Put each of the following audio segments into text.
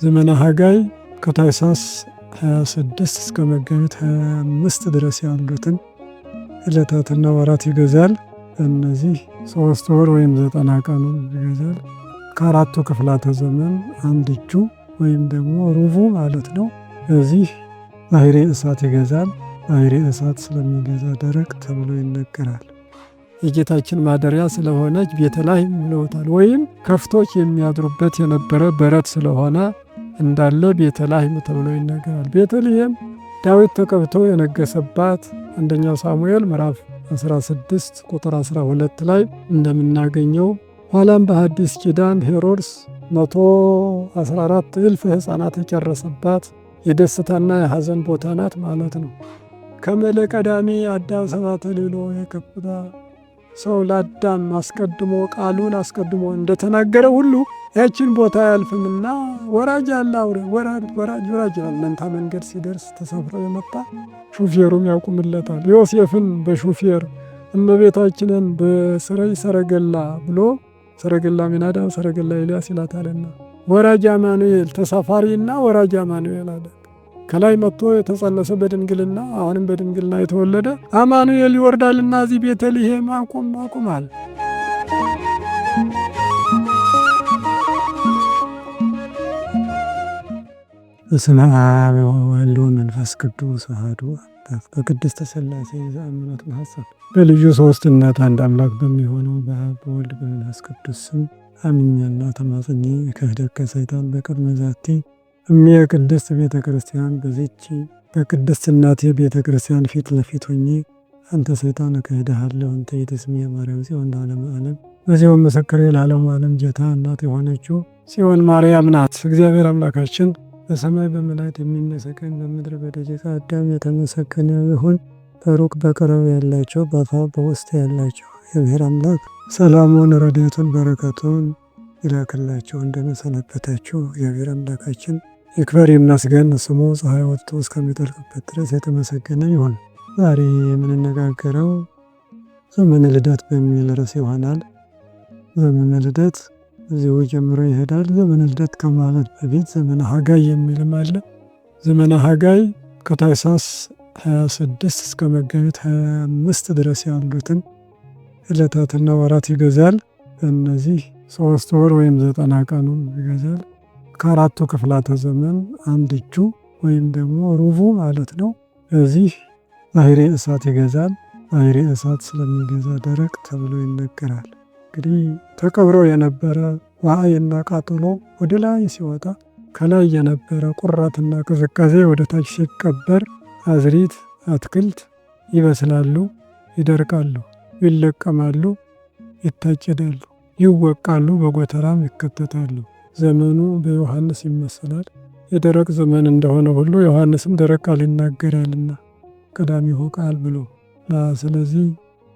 ዘመነ ሐጋይ ከታኅሳስ 26 እስከ መጋቢት 25 ድረስ ያሉትን ዕለታትና ወራት ይገዛል። እነዚህ 3 ወር ወይም 90 ቀኑን ይገዛል። ከአራቱ ክፍላተ ዘመን አንድ እጁ ወይም ደግሞ ሩቡ ማለት ነው። እዚህ ባሕረ እሳት ይገዛል። ባሕረ እሳት ስለሚገዛ ደረቅ ተብሎ ይነገራል። የጌታችን ማደሪያ ስለሆነች ቤተልሔም ብለውታል። ወይም ከፍቶች የሚያድሩበት የነበረ በረት ስለሆነ እንዳለ ቤተልሔም ተብሎ ይነገራል። ቤተልሔም ዳዊት ተቀብቶ የነገሰባት አንደኛው ሳሙኤል ምዕራፍ 16 ቁጥር 12 ላይ እንደምናገኘው ኋላም በሐዲስ ኪዳን ሄሮድስ 114 እልፍ ሕፃናት የጨረሰባት የደስታና የሐዘን ቦታ ናት ማለት ነው። ከመለ ቀዳሚ አዳም ሰባተ ሌሎ የከፍታ ሰው ለአዳም አስቀድሞ ቃሉን አስቀድሞ እንደተናገረ ሁሉ ያችን ቦታ አያልፍምና ወራጅ አለ አውሬ ወራጅ ይላል። መንታ መንገድ ሲደርስ ተሰፍሮ የመጣ ሹፌሩም ያቁምለታል። ዮሴፍን በሹፌር እመቤታችንን በስረይ ሰረገላ ብሎ ሰረገላ ሚናዳብ ሰረገላ ኤልያስ ይላታልና ወራጅ አማኑኤል ተሳፋሪና ወራጅ አማኑኤል አለ። ከላይ መጥቶ የተጸነሰ በድንግልና አሁንም በድንግልና የተወለደ አማኑኤል ይወርዳልና እዚህ ቤተልሔም አቁማል። በስመ አብ ወወልድ ወመንፈስ ቅዱስ አሐዱ አምላክ በቅድስተ ሥላሴ ዘአምኖት ማኅፀን በልዩ ሦስትነት አንድ አምላክ በሚሆነው በአብ በወልድ በመንፈስ ቅዱስ ስም አምኜና ተማጽኜ ከህደከ ሰይጣን በቅድመ ዛቲ እምየ ቅድስት ቤተ ክርስቲያን በዚች በቅድስት እናቴ ቤተ ክርስቲያን ፊት ለፊት ሆኜ አንተ ሰይጣን እክህድሃለሁ አንተ የትስሜ ማርያም ጽዮን ለዓለመ ዓለም በዚያው ምስክሬ ለዓለሙ ዓለም ጌታ እናት የሆነችው ጽዮን ማርያም ናት። እግዚአብሔር አምላካችን በሰማይ በመላእክት የሚመሰገን በምድር በደቂቀ አዳም የተመሰገነ ይሁን። በሩቅ በቅርብ ያላቸው በአፋ በውስጥ ያላቸው የብሔር አምላክ ሰላሙን ረድኤቱን በረከቱን ይላክላቸው። እንደመሰነበታችሁ እግዚአብሔር አምላካችን ይክበር ይመስገን። ስሙ ፀሐይ ወጥቶ እስከሚጠልቅበት ድረስ የተመሰገነ ይሁን። ዛሬ የምንነጋገረው ዘመነ ልደት በሚል ርዕስ ይሆናል። ዘመነ ልደት እዚሁ ጀምሮ ይሄዳል። ዘመነ ልደት ከማለት በፊት ዘመነ ሐጋይ የሚልም አለ። ዘመነ ሐጋይ ከታኅሳስ 26 እስከ መጋቢት 25 ድረስ ያሉትን ዕለታትና ወራት ይገዛል። እነዚህ 3 ወር ወይም 90 ቀኑን ይገዛል። ከአራቱ ክፍላተ ዘመን አንድ እጁ ወይም ደግሞ ሩቡ ማለት ነው። እዚህ ባሕረ እሳት ይገዛል። ባሕረ እሳት ስለሚገዛ ደረቅ ተብሎ ይነገራል። እንግዲህ ተቀብሮ የነበረ ዋዕይና ቃጠሎ ወደ ላይ ሲወጣ ከላይ የነበረ ቁራትና ቅዝቃዜ ወደ ታች ሲቀበር አዝሪት አትክልት ይበስላሉ፣ ይደርቃሉ፣ ይለቀማሉ፣ ይታጨዳሉ፣ ይወቃሉ፣ በጎተራም ይከተታሉ። ዘመኑ በዮሐንስ ይመሰላል። የደረቅ ዘመን እንደሆነ ሁሉ ዮሐንስም ደረቅ ቃል ይናገራልና ቀዳሚሁ ቃል ብሎ ስለዚህ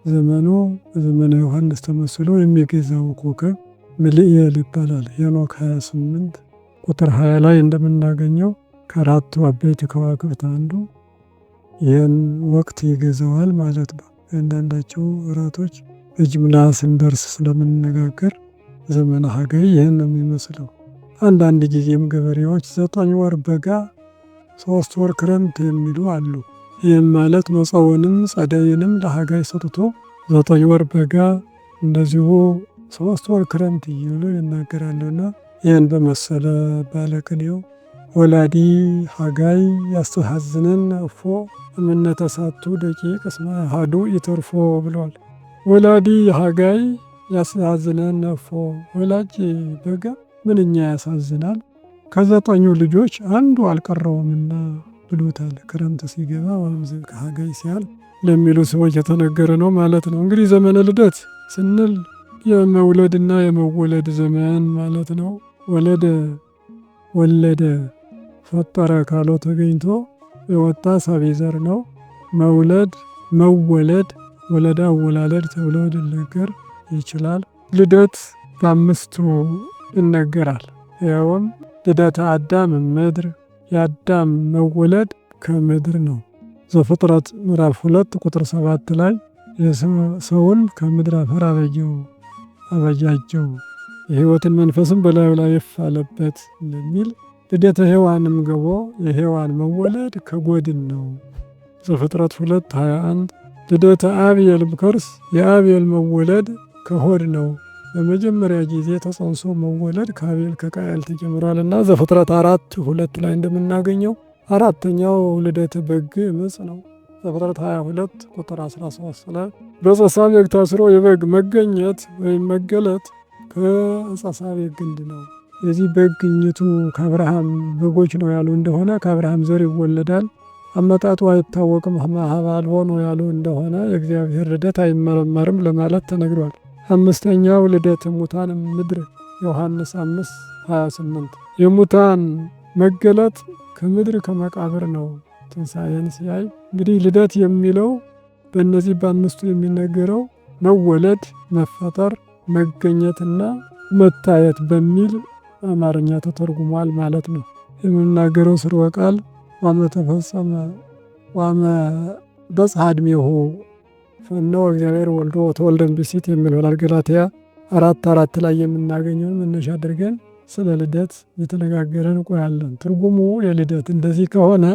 ዘመኑ በዘመነ ዮሐንስ ተመስሎ የሚገዛው ኮከብ ምልኤል ይባላል። ሄኖክ 28 ቁጥር 20 ላይ እንደምናገኘው ከአራቱ አበይት ከዋክብት አንዱ ይህን ወቅት ይገዛዋል ማለት ነው። አንዳንዳቸው ወራቶች በጅምላ ስንደርስ ስለምንነጋገር ዘመነ ሐጋይ ይህን ነው የሚመስለው። አንዳንድ ጊዜም ገበሬዎች 9 ወር በጋ 3 ወር ክረምት የሚሉ አሉ። ይህም ማለት መጸውንም ጸደይንም ለሐጋይ ሰጥቶ 9 ወር በጋ እንደዚሁ 3 ወር ክረምት እያሉ ይናገራሉና ይህን በመሰለ ባለቅኔው ወላዲ ሐጋይ ያስተሐዝነን እፎ እምነ ተሳቱ ደቂቅ እስመ አሐዱ ይተርፎ ብሏል። ወላዲ ሐጋይ ያስተሐዝነን እፎ ወላጅ በጋ ምንኛ ያሳዝናል፣ ከ9 ልጆች አንዱ አልቀረውምና ብሎታል። ክረምት ሲገባ ወይም ሐጋይ ሲያል ለሚሉ ሰዎች የተነገረ ነው ማለት ነው። እንግዲህ ዘመነ ልደት ስንል የመውለድና የመወለድ ዘመን ማለት ነው። ወለደ ፈጠረ ካለው ተገኝቶ የወጣ ሳቢ ዘር ነው። መውለድ መወለድ ወለዳ አወላለድ ተብሎ ሊነገር ይችላል። ልደት በ5 ይነገራል። ያውም ልደተ አዳም ምድር የአዳም መወለድ ከምድር ነው። ዘፍጥረት ምዕራፍ 2 ቁጥር 7 ላይ ሰውን ከምድር አፈር አበጃጀው የሕይወትን መንፈስም በላዩ ላይ አለበት እንደሚል ልደተ ሔዋንም ገቦ የሔዋን መወለድ ከጎድን ነው። ዘፍጥረት 2:21 ልደተ አብኤል ከርስ የአብኤል መወለድ ከሆድ ነው። በመጀመሪያ ጊዜ ተጸንሶ መወለድ ከአቤል ከቃየል ተጀምሯልና ዘፍጥረት 4:2 ላይ እንደምናገኘው አራተኛው ልደተ በግ ምጽ ነው። ዘፍጥረት 22 ቁጥር 13 ላይ በዕፀ ሳቤቅ ታስሮ የበግ መገኘት ወይም መገለጥ ከዕፀ ሳቤቅ ግንድ ነው። የዚህ በግ ግኝቱ ከአብርሃም በጎች ነው ያሉ እንደሆነ ከአብርሃም ዘር ይወለዳል። አመጣጡ አይታወቅም ሀብ አልቦ ነው ያሉ እንደሆነ የእግዚአብሔር ልደት አይመረመርም ለማለት ተነግሯል። አምስተኛው ልደት ሙታን ምድር ዮሐንስ 5:28 የሙታን መገለጥ ከምድር ከመቃብር ነው ትንሣኤን ሲያይ። እንግዲህ ልደት የሚለው በእነዚህ በአምስቱ የሚነገረው መወለድ፣ መፈጠር፣ መገኘትና መታየት በሚል አማርኛ ተተርጉሟል ማለት ነው። የምናገረው ስርወ ቃል ዋመ ተፈጸመ ዋመ በጽሐ ዕድሜሁ ፈነወ እግዚአብሔር ወልዶ ተወልደን ብእሲት የሚል ይሆናል። ገላትያ 4:4 ላይ የምናገኘውን መነሻ አድርገን ስለ ልደት የተነጋገረን እንቆያለን። ትርጉሙ የልደት እንደዚህ ከሆነ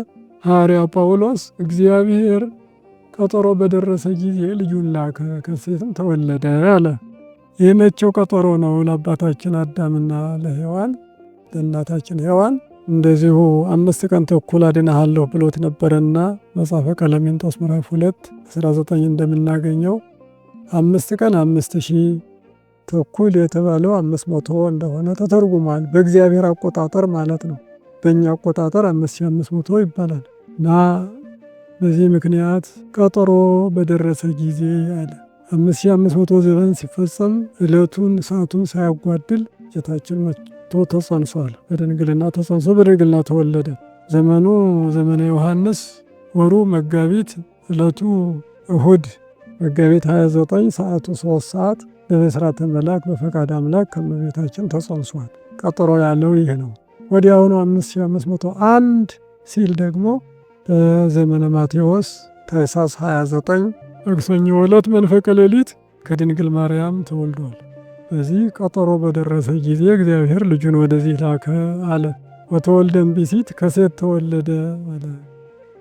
ሐዋርያው ጳውሎስ እግዚአብሔር ቀጠሮ በደረሰ ጊዜ ልጁን ላከ፣ ከሴትም ተወለደ አለ። የመቼው ቀጠሮ ነው? ለአባታችን አዳምና ለሔዋን ለእናታችን ሔዋን እንደዚሁ 5 ቀን ተኩል አድንሃለሁ ብሎት ነበረና መጽሐፈ ቀለሜንጦስ ምዕራፍ 2:19 እንደምናገኘው 5 ቀን 5000 ተኩል የተባለው 500 እንደሆነ ተተርጉሟል። በእግዚአብሔር አቆጣጠር ማለት ነው። በእኛ አቆጣጠር 5500 ይባላል እና በዚህ ምክንያት ቀጠሮ በደረሰ ጊዜ አለ 5500 ዘመን ሲፈጸም ዕለቱን ሰዓቱን ሳያጓድል ጌታችን መጥቶ ተጸንሷል። በድንግልና ተጸንሶ በድንግልና ተወለደ። ዘመኑ ዘመነ ዮሐንስ፣ ወሩ መጋቢት፣ ዕለቱ እሁድ መጋቢት 29 ሰዓቱ 3 ሰዓት በብስራተ መልአክ በፈቃድ አምላክ ከእመቤታችን ተጸንሷል። ቀጠሮ ያለው ይህ ነው። ወዲያውኑ 5501 ሲል ደግሞ በዘመነ ማቴዎስ ታኅሳስ 29 ማክሰኞ ዕለት መንፈቀ ሌሊት ከድንግል ማርያም ተወልዷል። በዚህ ቀጠሮ በደረሰ ጊዜ እግዚአብሔር ልጁን ወደዚህ ላከ አለ። ወተወልደን ብእሲት ከሴት ተወለደ አለ።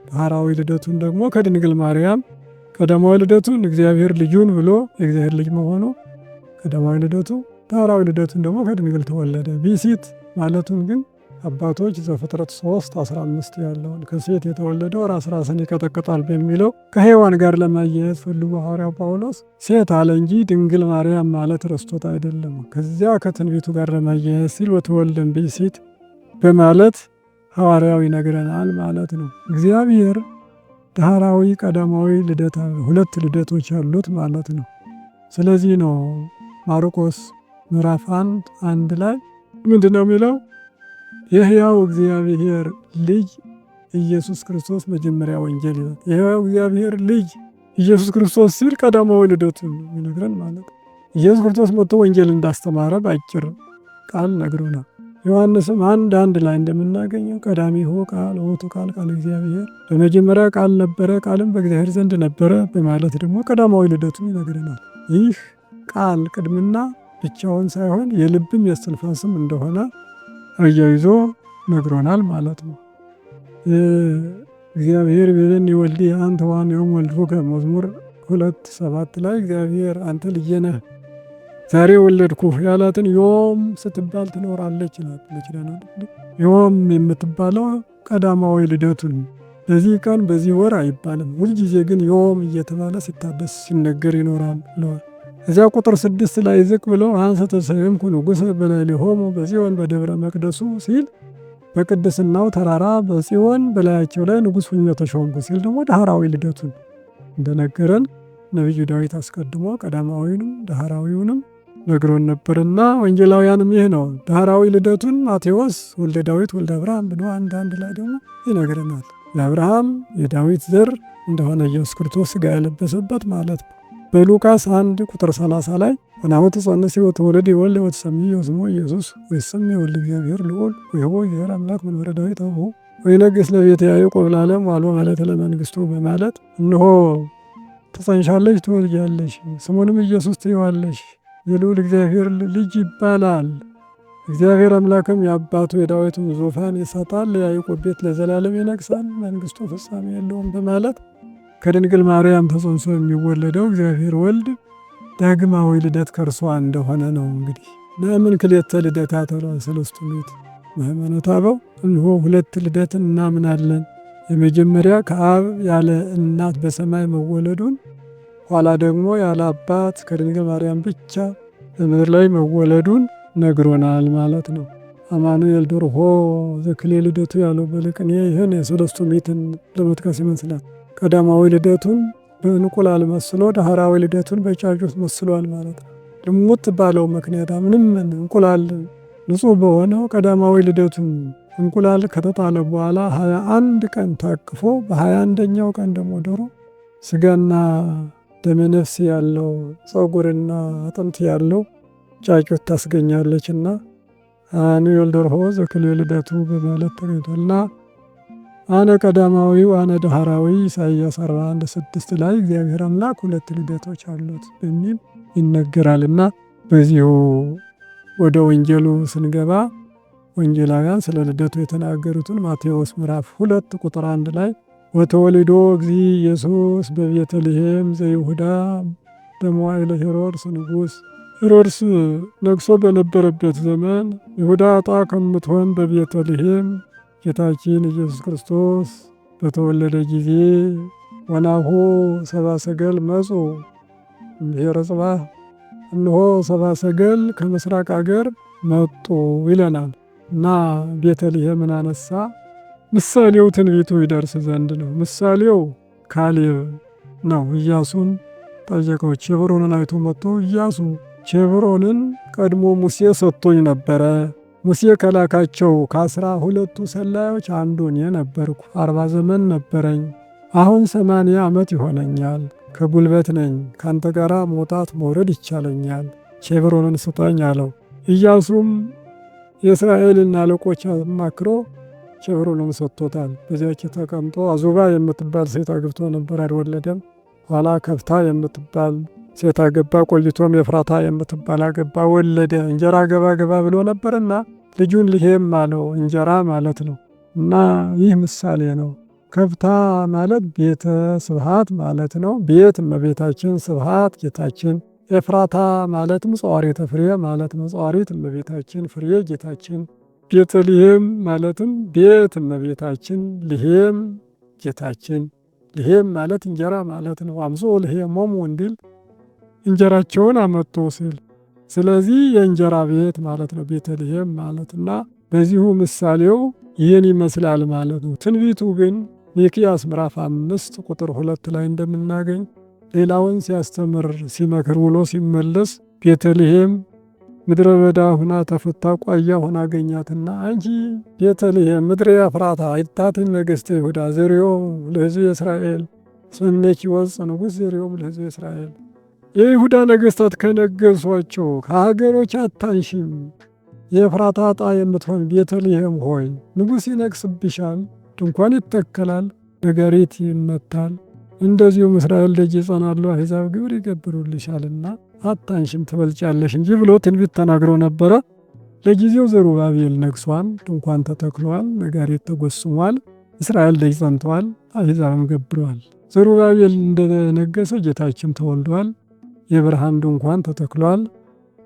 ዳህራዊ ልደቱን ደግሞ ከድንግል ማርያም፣ ቀዳማዊ ልደቱን እግዚአብሔር ልጁን ብሎ የእግዚአብሔር ልጅ መሆኑ ቀዳማዊ ልደቱ፣ ዳህራዊ ልደቱን ደግሞ ከድንግል ተወለደ። ብእሲት ማለቱን ግን አባቶች ዘፍጥረት 3:15 ያለውን ከሴት የተወለደው ራስን ይቀጠቅጣል በሚለው ከሔዋን ጋር ለማያየዝ ፈልጎ ሐዋርያው ጳውሎስ ሴት አለ እንጂ ድንግል ማርያም ማለት ረስቶት አይደለም። ከዚያ ከትንቢቱ ጋር ለማያየዝ ሲል ወተወልደን ብእሲት በማለት ሐዋርያው ይነግረናል ማለት ነው። እግዚአብሔር ዳህራዊ ቀዳማዊ ልደት 2 ልደቶች አሉት ማለት ነው። ስለዚህ ነው ማርቆስ ምዕራፍ 1 ላይ ምንድነው የሚለው? የሕያው እግዚአብሔር ልጅ ኢየሱስ ክርስቶስ መጀመሪያ ወንጌል ይላል። የሕያው እግዚአብሔር ልጅ ኢየሱስ ክርስቶስ ሲል ቀዳማዊ ልደቱን ይነግረን ማለት ነው። ኢየሱስ ክርስቶስ መጥቶ ወንጌል እንዳስተማረ በአጭር ቃል ነግሮናል። ዮሐንስም 1:1 ላይ እንደምናገኘው ቀዳሚሁ ቃል ውእቱ ቃል ቃል እግዚአብሔር፣ በመጀመሪያ ቃል ነበረ፣ ቃልም በእግዚአብሔር ዘንድ ነበረ በማለት ደግሞ ቀዳማዊ ልደቱን ይነግረናል። ይህ ቃል ቅድምና ብቻውን ሳይሆን የልብም የእስትንፋስም እንደሆነ አያይዞ ነግሮናል ማለት ነው። እግዚአብሔር ቤለን ይወልድ አንተ ዋኔውም ወልድሁከ መዝሙር 2:7 ላይ እግዚአብሔር አንተ ልጄ ነህ ዛሬ ወለድኩህ ያላትን ዮም ስትባል ትኖራለች ይላል። ዮም የምትባለው ቀዳማዊ ልደቱን በዚህ ቀን በዚህ ወር አይባልም። ሁልጊዜ ግን ዮም እየተባለ ሲታደስ ሲነገር ይኖራል ብለዋል። እዚያ ቁጥር 6 ላይ ዝቅ ብሎ አንሰ ተሰየምኩ ንጉሠ በላዕሌሆሙ በጽዮን በደብረ መቅደሱ ሲል በቅድስናው ተራራ በጽዮን በላያቸው ላይ ንጉሥ ሆኜ ተሾምኩ ሲል ደግሞ ዳህራዊ ልደቱን እንደነገረን ነቢዩ ዳዊት አስቀድሞ ቀዳማዊንም ዳህራዊውንም ነግሮን ነበርና ወንጌላውያንም ይህ ነው። ዳህራዊ ልደቱን ማቴዎስ ወልደ ዳዊት ወልደ አብርሃም ብሎ 1:1 ላይ ደግሞ ይነግረናል። የአብርሃም የዳዊት ዘር እንደሆነ ኢየሱስ ክርስቶስ ሥጋ የለበሰበት ማለት ነው። በሉቃስ 1:30 ላይ ወናሁ ትጸንሲ ወትወልድ ወልደ ወትሰምዮ ስሞ ኢየሱስ ወይሰምዮ ወልደ እግዚአብሔር ልዑል ወይሆ እግዚአብሔር አምላክ መንበረ ዳዊት አቡሁ ወይነግሥ ለቤተ ያዕቆብ ለዓለም ወአልቦ መለተ ለመንግሥቱ በማለት እነሆ ትጸንሻለሽ፣ ትወልጃለሽ፣ ስሙንም ኢየሱስ ትይዋለሽ፣ የልዑል እግዚአብሔር ልጅ ይባላል እግዚአብሔር አምላክም የአባቱ የዳዊትን ዙፋን ይሰጣል፣ የያዕቆብ ቤት ለዘላለም ይነግሣል፣ መንግሥቱ ፍጻሜ የለውም በማለት ከድንግል ማርያም ተጸንሶ የሚወለደው እግዚአብሔር ወልድ ዳግማዊ ልደት ከእርሷ እንደሆነ ነው። እንግዲህ ለምን ክልኤተ ልደታት ሰለስቱ ምዕት በሃይማኖተ አበው እንሆ ሁለት ልደትን እናምናለን። የመጀመሪያ ከአብ ያለ እናት በሰማይ መወለዱን፣ ኋላ ደግሞ ያለ አባት ከድንግል ማርያም ብቻ በምድር ላይ መወለዱን ነግሮናል ማለት ነው። አማኑኤል ዶርሆ ዘክሌ ልደቱ ያለው በልቅኔ ይህን የሰለስቱ ምዕትን ለመጥቀስ ይመስላል። ቀዳማዊ ልደቱን በእንቁላል መስሎ ዳህራዊ ልደቱን በጫጩት መስሏል ማለት ነው። ልሙጥ ባለው ምክንያት ምንም እንቁላል ንጹሕ በሆነው ቀዳማዊ ልደቱን እንቁላል ከተጣለ በኋላ 21 ቀን ታቅፎ በ21ኛው ቀን ደግሞ ዶሮ ስጋና ደመነፍስ ያለው ፀጉርና አጥንት ያለው ጫጩት ታስገኛለችና አማኑኤል ዶርሆ ዘክሌ ልደቱ በማለት ተገኝቷልና አነ ቀዳማዊው አነ ዳህራዊ ኢሳይያስ 41:6 ላይ እግዚአብሔር አምላክ ሁለት ልደቶች አሉት በሚል ይነገራልና በዚሁ ወደ ወንጌሉ ስንገባ ወንጌላውያን ስለ ልደቱ የተናገሩትን ማቴዎስ ምዕራፍ 2 ቁጥር 1 ላይ ወተወልዶ እግዚእ ኢየሱስ በቤተልሔም ዘይሁዳ በመዋዕለ ሄሮድስ ንጉሥ። ሄሮድስ ነግሶ በነበረበት ዘመን ይሁዳ ዕጣ ከምትሆን በቤተልሔም ጌታችን ኢየሱስ ክርስቶስ በተወለደ ጊዜ ወናሁ ሰብአ ሰገል መጹ እምብሔረ ጽባህ፣ እነሆ ሰብአ ሰገል ከምስራቅ አገር መጡ ይለናል እና ቤተልሔምን አነሳ። ምሳሌው ትንቢቱ ይደርስ ዘንድ ነው። ምሳሌው ካሌብ ነው። ኢያሱን ጠየቀው። ኬብሮንን አይቶ መጥቶ ኢያሱ ኬብሮንን ቀድሞ ሙሴ ሰጥቶኝ ነበረ። ሙሴ ከላካቸው ከ12 ሰላዮች አንዱ እኔ ነበርኩ። 40 ዘመን ነበረኝ። አሁን 80 ዓመት ይሆነኛል። ከጉልበት ነኝ። ካንተ ጋር መውጣት መውረድ ይቻለኛል። ኬብሮንን ስጠኝ አለው። ኢያሱም የእስራኤልን አለቆች አማክሮ ኬብሮንን ሰጥቶታል። በዚያች ተቀምጦ አዙባ የምትባል ሴት አግብቶ ነበር፣ አልወለደም። ኋላ ከፍታ የምትባል ሴት አገባ። ቆይቶም ኤፍራታ የምትባል አገባ፣ ወለደ። እንጀራ ገባ ገባ ብሎ ነበርና ልጁን ልሄም አለው። እንጀራ ማለት ነው እና ይህ ምሳሌ ነው። ከፍታ ማለት ቤተ ስብሐት ማለት ነው። ቤት እመቤታችን፣ ስብሐት ጌታችን። ኤፍራታ ማለትም ጸዋሪተ ፍሬ ማለት ነው። ጸዋሪት እመቤታችን፣ ፍሬ ጌታችን። ቤተልሔም ማለትም ቤት እመቤታችን፣ ልሔም ጌታችን። ልሔም ማለት እንጀራ ማለት ነው። አምጾ ልሔሞሙ እንዲል እንጀራቸውን አመጡ ሲል፣ ስለዚህ የእንጀራ ቤት ማለት ነው ቤተልሔም ማለትና በዚሁ ምሳሌው ይህን ይመስላል ማለት ነው። ትንቢቱ ግን ሚክያስ ምዕራፍ 5 ቁጥር 2 ላይ እንደምናገኝ ሌላውን ሲያስተምር ሲመክር ውሎ ሲመለስ ቤተልሔም ምድረ በዳ ሁና ተፈታ ቋያ ሆና አገኛትና አንቺ ቤተልሔም ምድረ ኤፍራታ አይታትን ነገሥተ ይሁዳ ዘርዮ ለሕዝበ እስራኤል ስምኔኪ ወፅእ ንጉሥ ዘርዮም ለሕዝበ እስራኤል። የይሁዳ ነገሥታት ከነገሷቸው ከሀገሮች አታንሽም። የኤፍራታ ዕጣ የምትሆን ቤተልሔም ሆይ ንጉሥ ይነግሥብሻል፣ ድንኳን ይተከላል፣ ነጋሪት ይመታል፣ እንደዚሁም እስራኤል ደጅ ይጸናሉ፣ አሕዛብ ግብር ይገብሩልሻልና አታንሽም ትበልጫለሽ እንጂ ብሎ ትንቢት ተናግሮ ነበረ። ለጊዜው ዘሩባቤል ነግሷል፣ ድንኳን ተተክሏል፣ ነጋሪት ተጎስሟል፣ እስራኤል ደጅ ጸንተዋል፣ አሕዛብም ገብረዋል። ዘሩባቤል እንደነገሰ ጌታችን ተወልዷል፣ የብርሃን ድንኳን ተተክሏል፣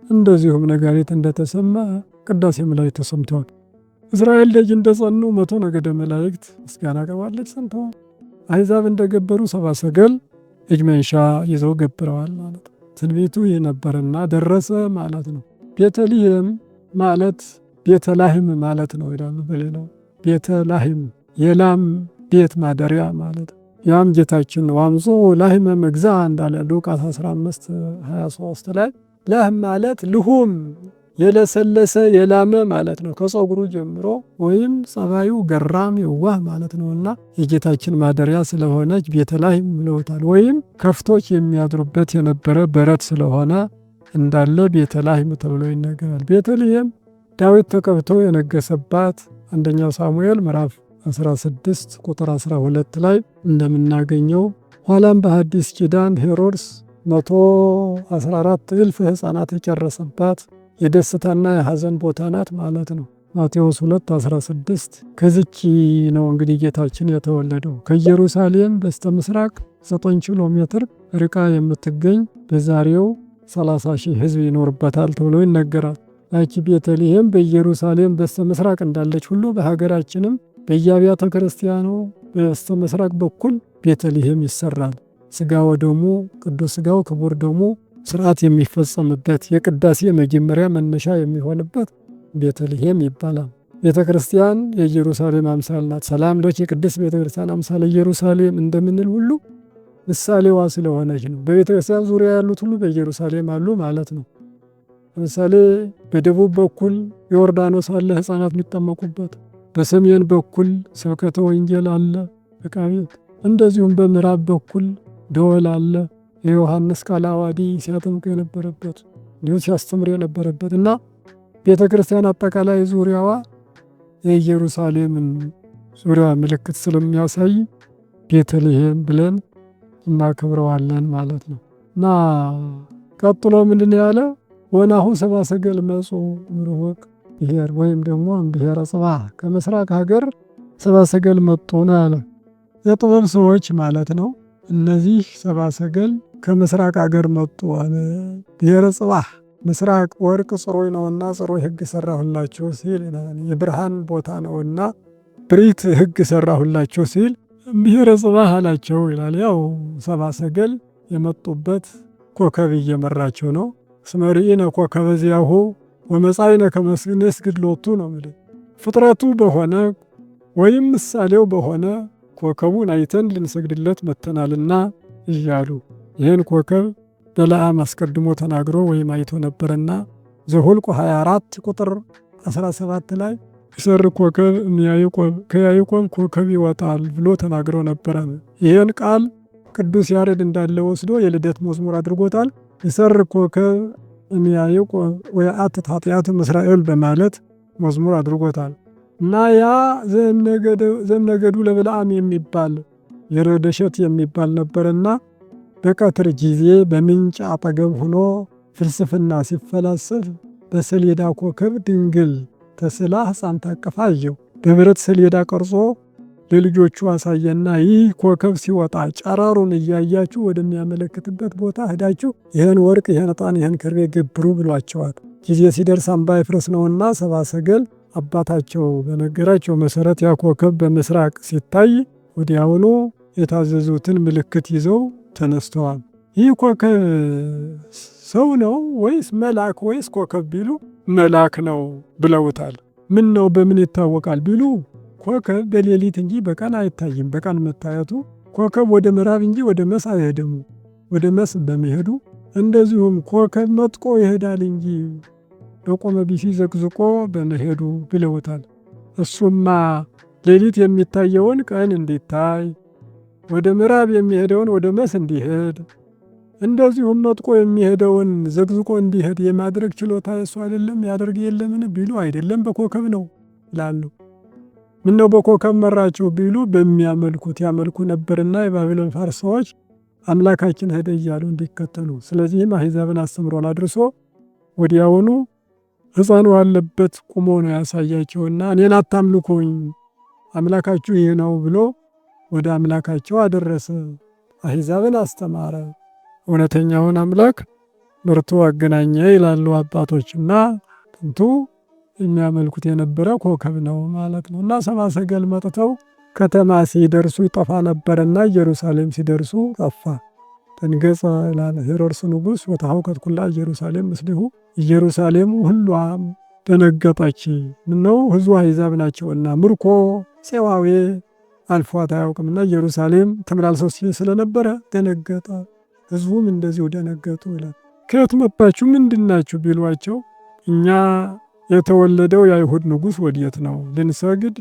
እንደዚሁም ነጋሪት እንደተሰማ ቅዳሴ መላእክት ተሰምተዋል። እስራኤል ደጅ እንደጸኑ 100 ነገደ መላእክት ምስጋና ቀርባለች ጸንተዋል። አሕዛብ እንደገበሩ ሰብአ ሰገል እጅ መንሻ ይዘው ገብረዋል ማለት ነው። ትንቢቱ ይህ ነበርና ደረሰ ማለት ነው። ቤተልሔም ማለት ቤተላህም ማለት ነው ይላሉ በሌላው። ቤተላህም የላም ቤት ማደሪያ ማለት ያም ጌታችን ነው። አምጾ ላህመ መግዛእ እንዳለ ሉቃስ 15:23 ላይ ላህም ማለት ልሁም የለሰለሰ የላመ ማለት ነው። ከፀጉሩ ጀምሮ ወይም ጸባዩ ገራም የዋህ ማለት ነውና የጌታችን ማደሪያ ስለሆነች ቤተልሔም ብለውታል። ወይም ከፍቶች የሚያድሩበት የነበረ በረት ስለሆነ እንዳለ ቤተልሔም ተብሎ ይነገራል። ቤተልሔም ዳዊት ተቀብቶ የነገሰባት አንደኛው ሳሙኤል ምዕራፍ 16 ቁጥር 12 ላይ እንደምናገኘው ኋላም በሐዲስ ኪዳን ሄሮድስ 114,000 ሕፃናት የጨረሰባት የደስታና የሐዘን ቦታ ናት ማለት ነው። ማቴዎስ 2:16 ከዚች ነው እንግዲህ ጌታችን የተወለደው። ከኢየሩሳሌም በስተ ምስራቅ 9 ኪሎ ሜትር ርቃ የምትገኝ በዛሬው 30 ሺህ ሕዝብ ይኖርበታል ተብሎ ይነገራል። ያቺ ቤተልሔም በኢየሩሳሌም በስተ ምስራቅ እንዳለች ሁሉ በሀገራችንም በየአብያተ ክርስቲያኑ በስተ ምስራቅ በኩል ቤተልሔም ይሰራል። ስጋ ወደሙ ቅዱስ ስጋው ክቡር ደሙ ስርዓት የሚፈጸምበት የቅዳሴ መጀመሪያ መነሻ የሚሆንበት ቤተልሔም ይባላል። ቤተ ክርስቲያን የኢየሩሳሌም አምሳል ናት። ሰላም ሎች የቅድስት ቤተ ክርስቲያን አምሳለ ኢየሩሳሌም እንደምንል ሁሉ ምሳሌዋ ስለሆነች ነው። በቤተ ክርስቲያን ዙሪያ ያሉት ሁሉ በኢየሩሳሌም አሉ ማለት ነው። ለምሳሌ በደቡብ በኩል ዮርዳኖስ አለ፣ ሕፃናት የሚጠመቁበት። በሰሜን በኩል ስብከተ ወንጌል አለ ዕቃ ቤት። እንደዚሁም በምዕራብ በኩል ደወል አለ፣ የዮሐንስ ቃለ ዓዋዲ ሲያጠምቅ የነበረበት እንዲሁ ሲያስተምር የነበረበት እና ቤተ ክርስቲያን አጠቃላይ ዙሪያዋ የኢየሩሳሌምን ዙሪያ ምልክት ስለሚያሳይ ቤተልሔም ብለን እናከብረዋለን ማለት ነው። እና ቀጥሎ ምንድን ያለ ወናሁ ሰብአ ሰገል መጹ እምርሑቅ ብሔር ወይም ደግሞ ብሔረ ጽባህ ከምስራቅ ሀገር ሰብአ ሰገል መጡ ነው ያለ። የጥበብ ሰዎች ማለት ነው። እነዚህ ሰብአ ሰገል ከምስራቅ ሀገር መጡ አለ። ብሔረ ጽባህ ምስራቅ ወርቅ ጽሩይ ነውና ጽሩይ ሕግ ሰራሁላችሁ ሲል የብርሃን ቦታ ነውና ብሪት ሕግ ሰራሁላችሁ ሲል ብሔረ ጽባህ አላቸው ይላል። ያው ሰብአ ሰገል የመጡበት ኮከብ እየመራቸው ነው። እስመ ርኢነ ኮከበ ዚአሁ ወመጻእነ ከመ ንስግድ ሎቱ ነው የሚለው። ፍጥረቱ በሆነ ወይም ምሳሌው በሆነ ኮከቡን አይተን ልንሰግድለት መጥተናልና እያሉ ይህን ኮከብ በለዓም አስቀድሞ ተናግሮ ወይም አይቶ ነበርና ዘኍልቍ 24 ቁጥር 17 ላይ ይሰር ኮከብ ከያዕቆብ ኮከብ ይወጣል ብሎ ተናግሮ ነበረ። ይህን ቃል ቅዱስ ያሬድ እንዳለ ወስዶ የልደት መዝሙር አድርጎታል። ይሰር ኮከብ እምያዕቆብ ወየአትት ኃጢአት እስራኤል በማለት መዝሙር አድርጎታል። እና ያ ዘእምነገዱ ለበለዓም የሚባል የረደሸት የሚባል ነበርና በቀትር ጊዜ በምንጭ አጠገብ ሆኖ ፍልስፍና ሲፈላሰፍ በሰሌዳ ኮከብ ድንግል ተስላ ሕፃን ታቅፋ አየው። በብረት ሰሌዳ ቀርጾ ለልጆቹ አሳየና ይህ ኮከብ ሲወጣ ጨረሩን እያያችሁ ወደሚያመለክትበት ቦታ ሄዳችሁ ይህን ወርቅ፣ ይህን ዕጣን፣ ይህን ከርቤ ገብሩ ብሏቸዋል። ጊዜ ሲደርስ አምባ ይፍረስ ነውና ሰብአ ሰገል አባታቸው በነገራቸው መሰረት ያ ኮከብ በምስራቅ ሲታይ ወዲያውኑ የታዘዙትን ምልክት ይዘው ተነስተዋል። ይህ ኮከብ ሰው ነው ወይስ መልአክ ወይስ ኮከብ ቢሉ መልአክ ነው ብለውታል። ምን ነው በምን ይታወቃል ቢሉ ኮከብ በሌሊት እንጂ በቀን አይታይም። በቀን መታየቱ ኮከብ ወደ ምዕራብ እንጂ ወደ መስ አይሄድም። ወደ መስ በመሄዱ እንደዚሁም ኮከብ መጥቆ ይሄዳል እንጂ በቆመ ቢሲ ዘቅዝቆ በመሄዱ ብለውታል። እሱማ ሌሊት የሚታየውን ቀን እንዲታይ፣ ወደ ምዕራብ የሚሄደውን ወደ መስ እንዲሄድ፣ እንደዚሁም መጥቆ የሚሄደውን ዘቅዝቆ እንዲሄድ የማድረግ ችሎታ እሱ አይደለም ያደርግ የለምን ቢሉ አይደለም በኮከብ ነው ይላሉ። ምነው በኮከብ መራቸው ቢሉ በሚያመልኩት ያመልኩ ነበርና የባቢሎን ፋርስ ሰዎች አምላካችን ሄደ እያሉ እንዲከተሉ። ስለዚህም አሕዛብን አስተምሮን አድርሶ ወዲያውኑ ሕፃኑ ያለበት ቁሞ ነው ያሳያቸውና እኔን አታምልኩኝ አምላካችሁ ይህ ነው ብሎ ወደ አምላካቸው አደረሰ። አሕዛብን አስተማረ። እውነተኛውን አምላክ መርቶ አገናኘ ይላሉ አባቶችና ጥንቱ የሚያመልኩት የነበረ ኮከብ ነው ማለት ነው። እና ሰብአ ሰገል መጥተው ከተማ ሲደርሱ ይጠፋ ነበርና ኢየሩሳሌም ሲደርሱ ጠፋ። ተንገጸ ይላል ሄሮድስ ንጉሥ ወተሐውከት ኩላ ኢየሩሳሌም ምስሌሁ። ኢየሩሳሌም ሁሏም ደነገጠች። ምነው ሕዝቡ አሕዛብ ናቸውና ምርኮ ፄዋዌ አልፏት አያውቅምና ኢየሩሳሌም ተመላልሰው ስለነበረ ደነገጠ። ሕዝቡም እንደዚሁ ደነገጡ ይላል። ከየት መጣችሁ ምንድናችሁ ቢሏቸው እኛ የተወለደው የአይሁድ ንጉሥ ወዴት ነው? ልንሰግድ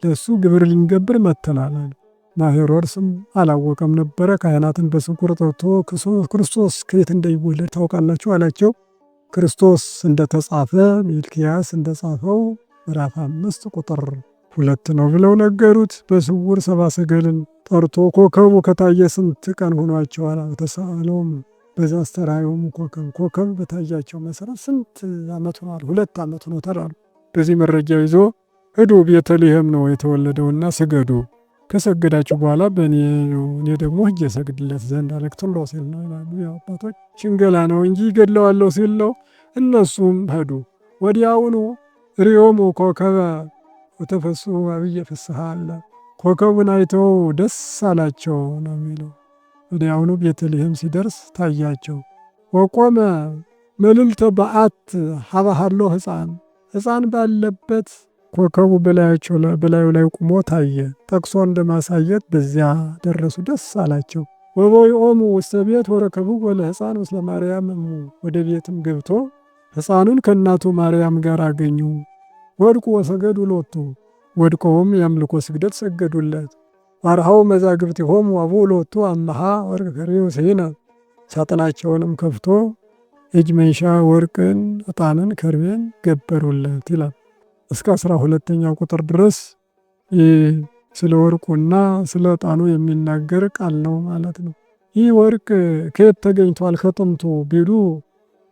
ለሱ ግብር ልንገብር መጥተናል አለ። እና ሄሮድስም አላወቀም ነበረ። ካህናትን በስውር ጠርቶ ክርስቶስ ከየት እንደሚወለድ ታውቃላችሁ አላቸው። ክርስቶስ እንደተጻፈ ሚልክያስ እንደጻፈው ምዕራፍ 5 ቁጥር 2 ነው ብለው ነገሩት። በስውር ሰብአ ሰገልን ጠርቶ ኮከቡ ከታየ ስንት ቀን ሆኗቸዋል? ተሳለውም በዛ አስተርአዮሙ ኮከብ በታያቸው መሰረት ስንት ዓመት ሆኗል? 2 ዓመት ሆኖታል አሉ። በዚህ መረጃ ይዞ ሂዱ ቤተልሔም ነው የተወለደውና ስገዱ፣ ከሰገዳችሁ በኋላ በእኔ ደግሞ ሂጄ ሰግድለት ዘንድ አለክትሎ ሲል ነው ይላሉ አባቶች። ሽንገላ ነው እንጂ ገድለዋለሁ ሲል ነው። እነሱም ሄዱ። ወዲያውኑ ርእዮሙ ኮከበ ወተፈስሑ አብየ ፍስሐ አለ። ኮከቡን አይተው ደስ አላቸው ነው የሚለው። ወዲያውኑ ቤተልሔም ሲደርስ ታያቸው። ወቆመ መልዕልተ በዓት ሀበ ሀሎ ሕፃን ባለበት ኮከቡ በላዩ ላይ ቁሞ ታየ። ጠቅሶ እንደማሳየት በዚያ ደረሱ፣ ደስ አላቸው። ወበዊኦሙ ውስተ ቤት ወረከብዎ ለሕፃን ምስለ ማርያም እሙ። ወደ ቤትም ገብቶ ሕፃኑን ከእናቱ ማርያም ጋር አገኙ። ወድቁ ወሰገዱ ሎቱ። ወድቀውም የአምልኮ ስግደት ሰገዱለት። ዋርሃው መዛግብቲሆሙ አቡኡ ሎቱ አምሃ ወርቅ ከርቤ ወስሒነ። ሳጥናቸውንም ከፍቶ እጅ መንሻ ወርቅን፣ ዕጣንን፣ ከርቤን ገበሩለት ይላል። እስከ 12ኛው ቁጥር ድረስ ስለ ወርቁና ስለ ዕጣኑ የሚናገር ቃል ነው ማለት ነው። ይህ ወርቅ ከየት ተገኝቷል ከጥንቱ ቢሉ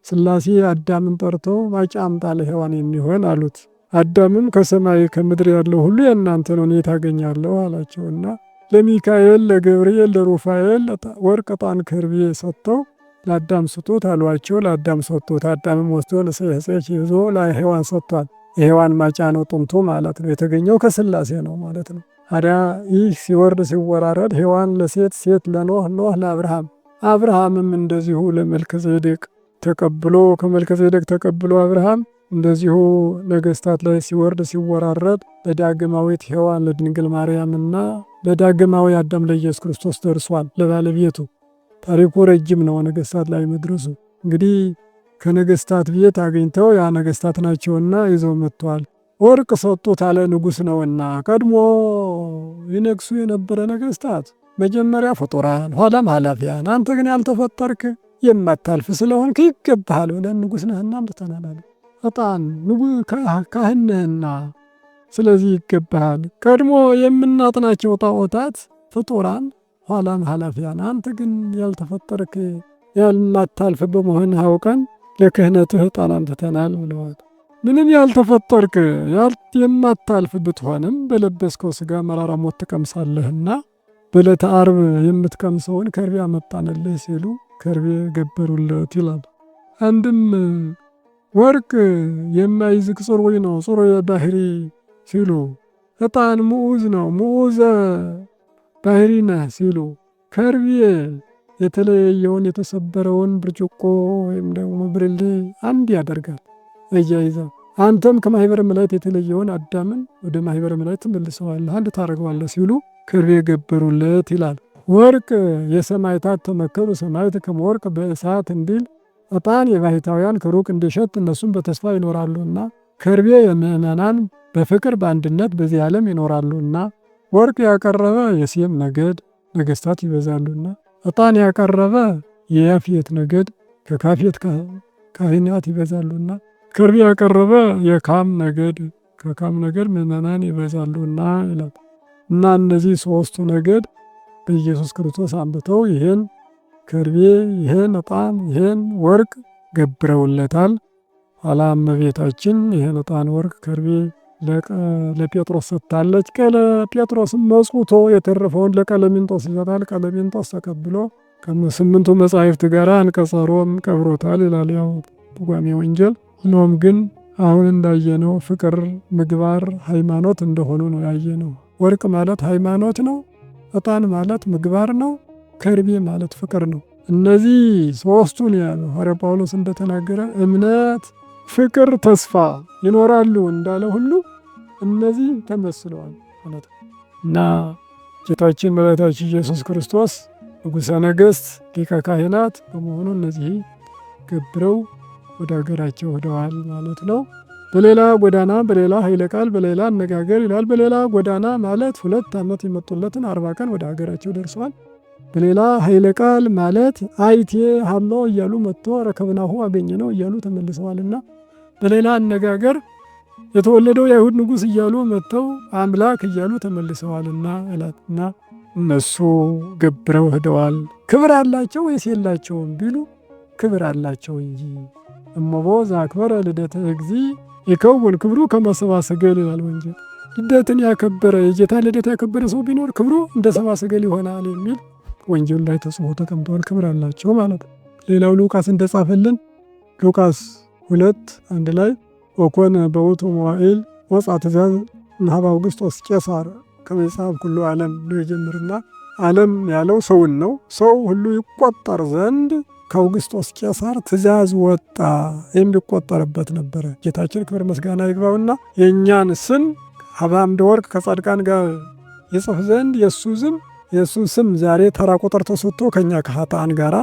ሥላሴ አዳምን ጠርተው ማጫ አምጣ ለሔዋን የሚሆን አሉት። አዳምም ከሰማይ ከምድር ያለው ሁሉ የእናንተ ነው፣ እኔ ታገኛለሁ አላቸውና ለሚካኤል፣ ለገብርኤል፣ ለሩፋኤል ወርቅ፣ ዕጣን፣ ከርቤ ሰጥተው ለአዳም ስጡት አሏቸው። ለአዳም ሰጡት። አዳምም ወስዶ ንስሐ ይዞ ለሔዋን ሰጥቷል። የሔዋን ማጫ ነው ጥንቱ ማለት ነው። የተገኘው ከሥላሴ ነው ማለት ነው። ታዲያ ይህ ሲወርድ ሲወራረድ ሔዋን ለሴት፣ ሴት ለኖህ፣ ኖህ ለአብርሃም፣ አብርሃምም እንደዚሁ ለመልከጼዴቅ ተቀብሎ ከመልከጼዴቅ ተቀብሎ አብርሃም እንደዚሁ ነገሥታት ላይ ሲወርድ ሲወራረድ ለዳግማዊት ሔዋን ለድንግል ማርያምና ለዳግማዊ አዳም ለኢየሱስ ክርስቶስ ደርሷል ለባለቤቱ። ታሪኩ ረጅም ነው ነገሥታት ላይ መድረሱ። እንግዲህ ከነገሥታት ቤት አግኝተው ያ ነገሥታት ናቸውና ይዘው መጥተዋል። ወርቅ ሰጡት አለ ንጉሥ ነውና። ቀድሞ ይነግሱ የነበረ ነገሥታት መጀመሪያ ፍጡራን ኋላም ኃላፊያን፣ አንተ ግን ያልተፈጠርክ የማታልፍ ስለሆንክ ይገባሃል ብለን ንጉሥ ነህና አምጥተናል። ዕጣን ካህን ነህና ስለዚህ ይገባሃል። ቀድሞ የምናጥናቸው ጣዖታት ፍጡራን ኋላም ኃላፊያን፣ አንተ ግን ያልተፈጠርክ ያልማታልፍ በመሆን አውቀን ለክህነትህ ዕጣን አምጥተናል ብለዋል። ምንም ያልተፈጠርክ የማታልፍ ብትሆንም በለበስከው ሥጋ መራራ ሞት ትቀምሳለህና በዕለተ ዓርብ የምትቀምሰውን ከርቤ አመጣንልህ ሲሉ ከርቤ ገበሩለት ይላል። አንድም ወርቅ የማይዝግ ጽሩይ ነው፣ ጽሩየ ባሕሪ ሲሉ፣ ዕጣን ምዑዝ ነው፣ ምዑዘ ባሕሪ ነህ ሲሉ፣ ከርቤ የተለየውን የተሰበረውን ብርጭቆ ወይም ደግሞ ብርሌ አንድ ያደርጋል። እያይዛ አንተም ከማኅበረ መላእክት የተለየውን አዳምን ወደ ማኅበረ መላእክት ትመልሰዋለህ፣ አንድ ታደርገዋለህ ሲሉ ከርቤ ገበሩለት ይላል። ወርቅ የሰማዕታት ተመከሩ ሰማዕት ከመወርቅ በእሳት እንዲል፣ ዕጣን የባሕታውያን ከሩቅ እንዲሸት እነሱም በተስፋ ይኖራሉና፣ ከርቤ የምእመናን በፍቅር በአንድነት በዚህ ዓለም ይኖራሉና፣ ወርቅ ያቀረበ የሴም ነገድ ነገሥታት ይበዛሉና፣ ዕጣን ያቀረበ የያፌት ነገድ ከካፌት ካህናት ይበዛሉና፣ ከርቤ ያቀረበ የካም ነገድ ከካም ነገድ ምእመናን ይበዛሉና ይላል። እና እነዚህ ሦስቱ ነገድ በኢየሱስ ክርስቶስ አምጥተው ይህን ከርቤ፣ ይህን ዕጣን፣ ይህን ወርቅ ገብረውለታል። ኋላ እመቤታችን ይህን ዕጣን፣ ወርቅ፣ ከርቤ ለጴጥሮስ ሰጥታለች። ጴጥሮስም መጽውቶ የተረፈውን ለቀለሚንጦስ ይሰጣል። ቀለሚንጦስ ተቀብሎ ከ8ቱ መጻሕፍት ጋር አንቀጸ ሮም ቀብሮታል ይላል ያው ትርጓሜ ወንጌል። ሆኖም ግን አሁን እንዳየነው ፍቅር፣ ምግባር፣ ሃይማኖት እንደሆኑ ነው ያየነው። ወርቅ ማለት ሃይማኖት ነው። ዕጣን ማለት ምግባር ነው። ከርቤ ማለት ፍቅር ነው። እነዚህ ሦስቱን ያለው ሐዋርያ ጳውሎስ እንደተናገረ እምነት፣ ፍቅር፣ ተስፋ ይኖራሉ እንዳለ ሁሉ እነዚህ ተመስለዋል ማለት ነው። እና ጌታችን መድኃኒታችን ኢየሱስ ክርስቶስ ንጉሠ ነገሥት ሊቀ ካህናት በመሆኑ እነዚህ ገብረው ወደ ሀገራቸው ሄደዋል ማለት ነው። በሌላ ጎዳና በሌላ ኃይለ ቃል በሌላ አነጋገር ይላል። በሌላ ጎዳና ማለት 2 ዓመት የመጡለትን 40 ቀን ወደ ሀገራቸው ደርሰዋል። በሌላ ኃይለ ቃል ማለት አይቴ ሀሎ እያሉ መጥቶ ረከብናሁ አገኘ ነው እያሉ ተመልሰዋልና፣ በሌላ አነጋገር የተወለደው የአይሁድ ንጉሥ እያሉ መጥተው አምላክ እያሉ ተመልሰዋልና እላትና እነሱ ገብረው ሄደዋል። ክብር አላቸው ወይስ የላቸውም ቢሉ ክብር አላቸው እንጂ እመቦ ዘአክበረ ልደተ እግዚእ ይከውን ክብሩ ከመ ሰብአ ሰገል ይላል ወንጌል። ልደትን ያከበረ የጌታ ልደት ያከበረ ሰው ቢኖር ክብሩ እንደ ሰብአ ሰገል ይሆናል የሚል ወንጌሉ ላይ ተጽፎ ተቀምጧል። ክብር አላቸው ማለት ነው። ሌላው ሉቃስ እንደጻፈልን ሉቃስ 2:1 ላይ ወኮነ በውእቱ መዋዕል ወጽአ ትእዛዝ እምኀበ አውግስጦስ ቄሳር ከመ ይጻፍ ኩሉ ዓለም ብሎ ይጀምርና ዓለም ያለው ሰውን ነው። ሰው ሁሉ ይቆጠር ዘንድ ከአውግስጦስ ቄሳር ትእዛዝ ወጣ። የሚቆጠርበት ነበረ። ጌታችን ክብር ምስጋና ይግባውና የእኛን ስም አምደ ወርቅ ከጻድቃን ጋር ይጽፍ ዘንድ የእሱ ስም ዛሬ ተራ ቁጥር ተሰጥቶ ከእኛ ከኃጥአን ጋር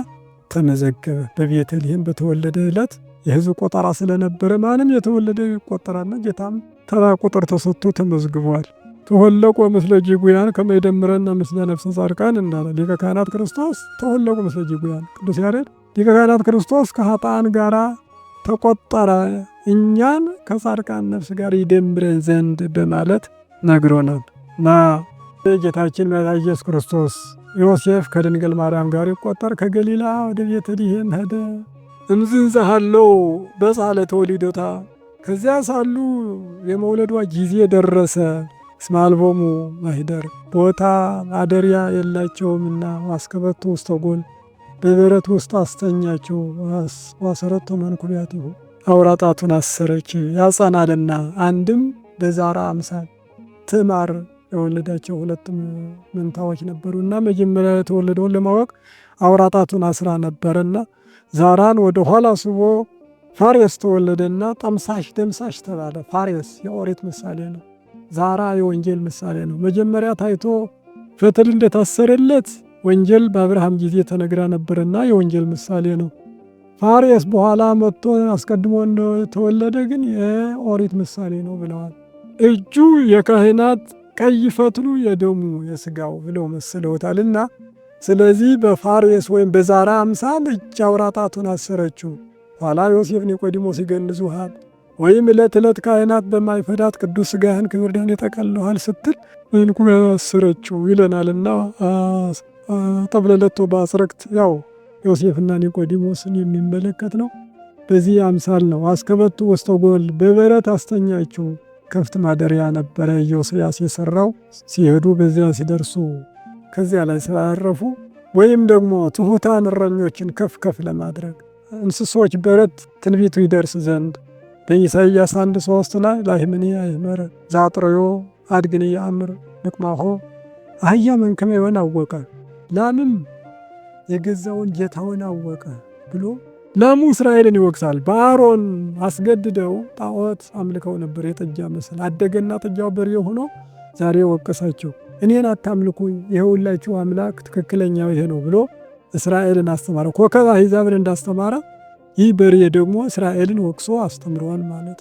ተመዘገበ። በቤተልሔም በተወለደ ዕለት የሕዝብ ቆጠራ ስለነበረ ማንም የተወለደ ይቆጠራልና ጌታም ተራ ቁጥር ተሰጥቶ ተመዝግቧል። ተወለቁ ምስለ ጅጉያን ከመ ይደምረነ ምስለ ነፍሰ ጻድቃን እንዳለ ሊቀ ካህናት ክርስቶስ ተወለቁ ምስለ ጅጉያን ቅዱስ ያሬድ ሊቀ ካህናት ክርስቶስ ከኃጥአን ጋራ ተቆጠረ እኛን ከጻድቃን ነፍስ ጋር ይደምረን ዘንድ በማለት ነግሮናል። እና ጌታችን መድኃኒታችን ኢየሱስ ክርስቶስ ዮሴፍ ከድንግል ማርያም ጋር ይቆጠር ከገሊላ ወደ ቤተልሔም ሄደ። እምዝንዘ ሀለው በጻለተ ወሊዶታ ከዚያ ሳሉ የመውለዷ ጊዜ ደረሰ። እስመ አልቦሙ ማኅደር ቦታ ማደሪያ የላቸውምና አስከበቱ ውስተ ጎል በበረት ውስጥ አስተኛቸው። ዋሰረቶ መንኩቢያቲሁ አውራ ጣቱን አሰረች ያጸናልና። አንድም በዛራ አምሳል ትዕማር የወለዳቸው ሁለቱም መንታዎች ነበሩና መጀመሪያ የተወለደውን ለማወቅ አውራ ጣቱን አስራ ነበርና ዛራን ወደ ኋላ ስቦ ፋሬስ ተወለደና ጠምሳሽ ደምሳሽ ተባለ። ፋሬስ የኦሪት ምሳሌ ነው። ዛራ የወንጌል ምሳሌ ነው። መጀመሪያ ታይቶ ፈትል እንደታሰረለት ወንጌል በአብርሃም ጊዜ ተነግራ ነበርና የወንጌል ምሳሌ ነው። ፋሬስ በኋላ መጥቶ አስቀድሞ እንደተወለደ ግን የኦሪት ምሳሌ ነው ብለዋል። እጁ የካህናት ቀይ ፈትሉ የደሙ የስጋው ብለው መስለውታልና ስለዚህ በፋሬስ ወይም በዛራ አምሳል እጅ አውራ ጣቱን አሰረችው። ኋላ ዮሴፍ ኒቆዲሞስ ይገንዙሃል ወይም ዕለት ዕለት ካህናት በማይፈዳት ቅዱስ ሥጋህን ክብር ደህን ይጠቀልለዋል ስትል እንኩ አሰረችው ይለናልና ጠብለለቶ በአስረክት ያው ዮሴፍና ኒቆዲሞስን የሚመለከት ነው። በዚህ አምሳል ነው። አስከበቱ ውስተ ጎል በበረት አስተኛችው። ከፍት ማደሪያ ነበረ ኢዮስያስ የሰራው። ሲሄዱ በዚያ ሲደርሱ ከዚያ ላይ ስላረፉ ወይም ደግሞ ትሑታን እረኞችን ከፍ ከፍ ለማድረግ እንስሶች በረት ትንቢቱ ይደርስ ዘንድ በኢሳይያስ 1:3 ላይ ላህምኒ አይመረ ዛጥረዮ አድግን ያምር ንቅማሆ አህያ መንከመ ይሆን አወቀ ላምም የገዛውን ጌታውን አወቀ ብሎ ላሙ እስራኤልን ይወቅሳል። በአሮን አስገድደው ጣዖት አምልከው ነበር። የጥጃ ምስል አደገና ጥጃው በሬ ሆኖ ዛሬ ወቀሳቸው። እኔን አታምልኩኝ ይኸውላችሁ አምላክ ትክክለኛው ይሄ ነው ብሎ እስራኤልን አስተማረ። ኮከብ አሕዛብን እንዳስተማረ ይህ በሬ ደግሞ እስራኤልን ወቅሶ አስተምረዋል ማለት።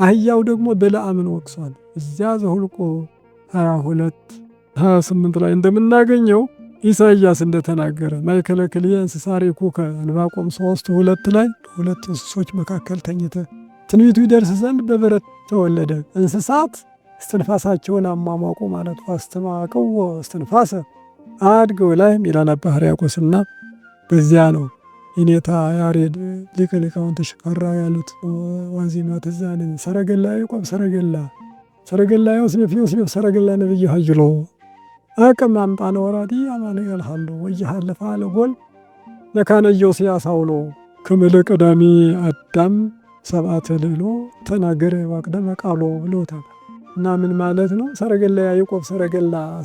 አህያው ደግሞ በለዓምን ወቅሷል። እዚያ ዘኍልቍ 22:28 ላይ እንደምናገኘው ኢሳይያስ እንደተናገረ ማእከለ ክልኤ እንስሳ ሬኩከ ዕንባቆም 3:2 ላይ ሁለት እንስሶች መካከል ተኝተ ትንቢቱ ይደርስ ዘንድ በበረት ተወለደ። እንስሳት እስትንፋሳቸውን አሟሟቁ ማለት አስተማቀው እስትንፋሰ አድገው ላይ ይላል አባ ሕርያቆስና በዚያ ነው ኢኔታ ያሬድ ሊቀ ሊቃውንት ተሽፈራ ያሉት ዋዜማ ትዛንን ሰረገላ ያዕቆብ ሰረገላ ዮሴፍ ሰረገላ ነብይ ሀጅሎ አቅም አምጣነ ወራዲ አማኑኤል ሀሎ ወይሃለፈ ለጎል ለካነ ኢዮስያስ አውሎ ከመለ ቀዳሚ አዳም ሰብአተ ልዕሎ ተናገረ ዋቅደመ ቃሎ ብሎታል። እና ምን ማለት ነው? ሰረገላ ያዕቆብ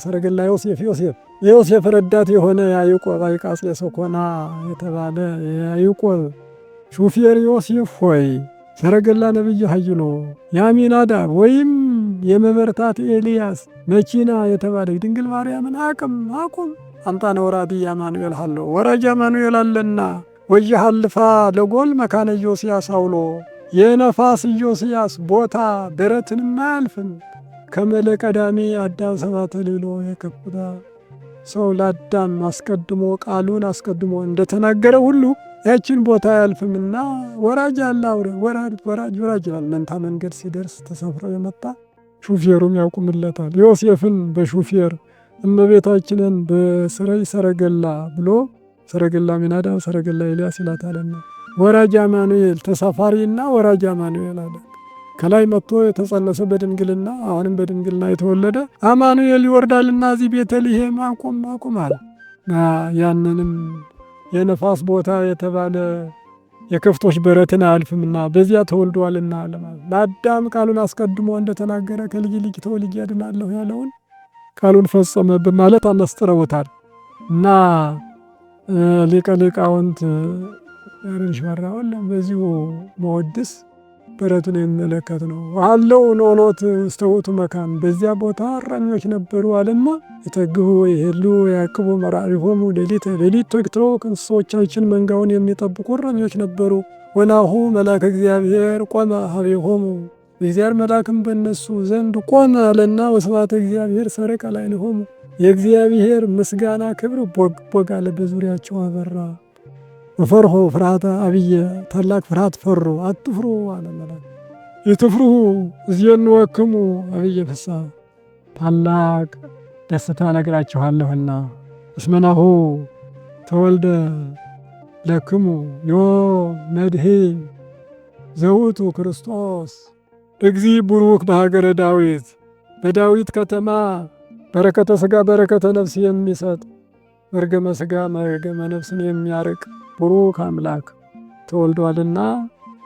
ሰረገላ ዮሴፍ የዮሴፍ ረዳት የሆነ ያዕቆብ አይቃጽ የሰኮና የተባለ ያዕቆብ ሹፌር ዮሴፍ ሆይ ሰረገላ ነብይ ሀይሎ የአሚናዳብ ወይም የመበርታት ኤልያስ መኪና የተባለ ድንግል ማርያምን አቁም አምጣነ ወራዲ አማኑኤል ሀሎ ወራጅ አማኑኤል አለና ወይሃልፋ ለጎል መካነ ኢዮስያስ አውሎ የነፋስ ኢዮስያስ ቦታ በረትንም አያልፍም። ከመለ ቀዳሚ አዳም ሰብአተ ልዕሎ የከፍታ ሰው ለአዳም አስቀድሞ ቃሉን አስቀድሞ እንደተናገረ ሁሉ ያችን ቦታ አያልፍምና ወራጅ አለ ወራጅ ይላል። መንታ መንገድ ሲደርስ ተሰፍረው የመጣ ሹፌሩም ያውቁምለታል። ዮሴፍን በሹፌር እመቤታችንን በስረይ ሰረገላ ብሎ ሰረገላ አሚናዳብ ሰረገላ ኤልያስ ይላታልና ወራጅ አማኑኤል ተሳፋሪና ወራጅ አማኑኤል አለ። ከላይ መጥቶ የተጸነሰ በድንግልና አሁንም በድንግልና የተወለደ አማኑኤል ይወርዳልና እዚህ ቤተልሔም አቁም አለ። ያንንም የነፋስ ቦታ የተባለ የከፍቶች በረትን አያልፍምና በዚያ ተወልዷልና ለማለት ለአዳም ቃሉን አስቀድሞ እንደተናገረ ከልጅ ልጅ ተወልጄ አድናለሁ ያለውን ቃሉን ፈጸመ በማለት አመስጥረውታል። እና ሊቀ ሊቃውንት ያሬድ ሽፈራው በዚሁ መወድስ በረቱን የሚመለከት ነው። አለው ኖሎት ውስተ ውእቱ መካን በዚያ ቦታ እረኞች ነበሩ አለና የተግሁ ይሄሉ ያዕቅቡ መራሪሆሙ ሌሊት ተግተው እንስሶቻችን መንጋውን የሚጠብቁ እረኞች ነበሩ። ወናሁ መልአከ እግዚአብሔር ቆመ ሀቤሆሙ እግዚአብሔር መልአክም በእነሱ ዘንድ ቆመ አለና ወስብሐተ እግዚአብሔር ሰረቀ ላዕሌሆሙ የእግዚአብሔር ምስጋና ክብር ቦግ አለ በዙሪያቸው አበራ። ወፈርሆ ፍርሃተ አብየ ታላቅ ፍርሃት ፈሩ። አትፍሩ አለ መልአክ ይትፍሩ እዝየንወክሙ አብየ ፍስሐ ታላቅ ደስታ ነግራችኋለሁና እስመናሁ ተወልደ ለክሙ ዮ መድኅን ዘውቱ ክርስቶስ እግዚ ቡሩክ በሀገረ ዳዊት በዳዊት ከተማ በረከተ ሥጋ በረከተ ነፍስ የሚሰጥ መርገመ ሥጋ መርገመ ነፍስን የሚያርቅ ቡሩክ አምላክ ተወልዷልና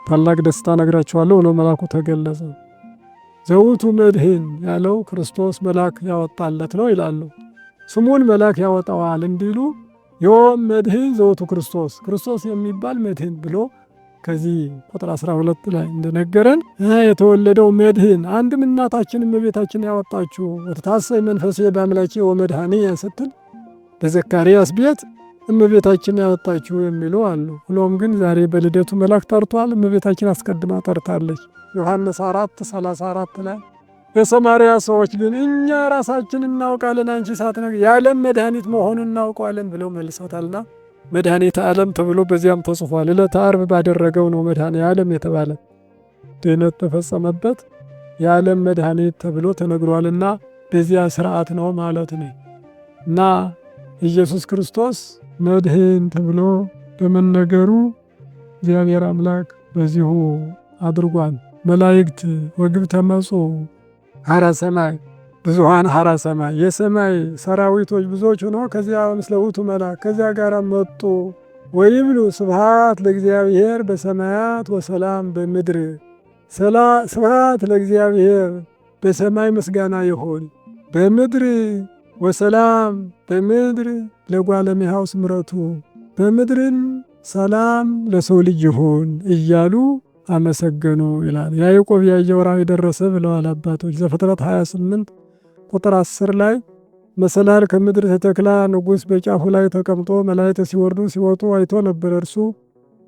ታላቅ ደስታ ነግራችኋለሁ ብሎ መልአኩ ተገለጸ። ዘውቱ መድኅን ያለው ክርስቶስ መልአክ ያወጣለት ነው ይላሉ። ስሙን መልአክ ያወጣዋል እንዲሉ ዮም መድኅን ዘውቱ ክርስቶስ ክርስቶስ የሚባል መድኅን ብሎ ከዚህ ቁጥር 12 ላይ እንደነገረን የተወለደው መድኅን አንድም እናታችን እመቤታችን ያወጣችው ወተታሰይ መንፈሴ በአምላኬ ወመድኃኒየ ስትል በዘካርያስ ቤት እመቤታችን ያወጣችው የሚሉ አሉ። ሆኖም ግን ዛሬ በልደቱ መልአክ ጠርቷል። እመቤታችን አስቀድማ ጠርታለች። ዮሐንስ 4:34 ላይ በሰማርያ ሰዎች ግን እኛ ራሳችን እናውቃለን አንቺ ሳትነግሪ የዓለም መድኃኒት መሆኑን እናውቀዋለን ብለው መልሰውታልና መድኃኒተ ዓለም ተብሎ በዚያም ተጽፏል። ዕለተ ዓርብ ባደረገው ነው መድኃኔ ዓለም የተባለ ድኅነት ተፈጸመበት የዓለም መድኃኒት ተብሎ ተነግሯልና በዚያ ስርዓት ነው ማለት ነው። እና ኢየሱስ ክርስቶስ መድኅን ተብሎ በመነገሩ እግዚአብሔር አምላክ በዚሁ አድርጓል። መላእክት ወግብተ መጽኡ ሀራ ሰማይ ብዙኃን ሀራ ሰማይ የሰማይ ሰራዊቶች ብዙዎች ሆኖ ከዚያ ምስለ ውእቱ መልአክ ከዚያ ጋር መጡ። ወይብሉ ስብሐት ለእግዚአብሔር በሰማያት ወሰላም በምድር ስብሐት ለእግዚአብሔር በሰማይ ምስጋና ይሁን በምድር ወሰላም በምድር ለጓለ እመሕያው ስምረቱ በምድርን ሰላም ለሰው ልጅ ይሁን እያሉ አመሰገኑ ይላል። ያዕቆብ ያየው ራእይ ደረሰ ብለዋል አባቶች። ዘፍጥረት 28 ቁጥር 10 ላይ መሰላል ከምድር ተተክላ ንጉሥ በጫፉ ላይ ተቀምጦ መላእክት ሲወርዱ ሲወጡ አይቶ ነበር። እርሱ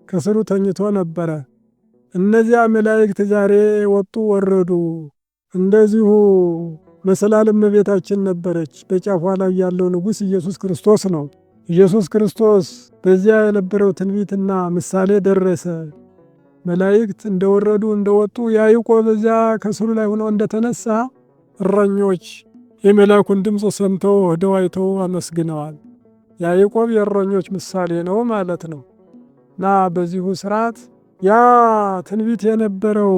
ከስሩ ተኝቶ ነበረ። እነዚያ መላእክት ዛሬ ወጡ ወረዱ። እንደዚሁ መሰላል እመቤታችን ነበረች። በጫፏ ላይ ያለው ንጉሥ ኢየሱስ ክርስቶስ ነው። ኢየሱስ ክርስቶስ በዚያ የነበረው ትንቢትና ምሳሌ ደረሰ። መላእክት እንደወረዱ እንደወጡ ያዕቆብ እዚያ ከስሩ ላይ ሆኖ እንደተነሳ እረኞች የመልአኩን ድምፅ ሰምተው ሄደው አይተው አመስግነዋል። ያዕቆብ የእረኞች ምሳሌ ነው ማለት ነው። እና በዚሁ ስርዓት ያ ትንቢት የነበረው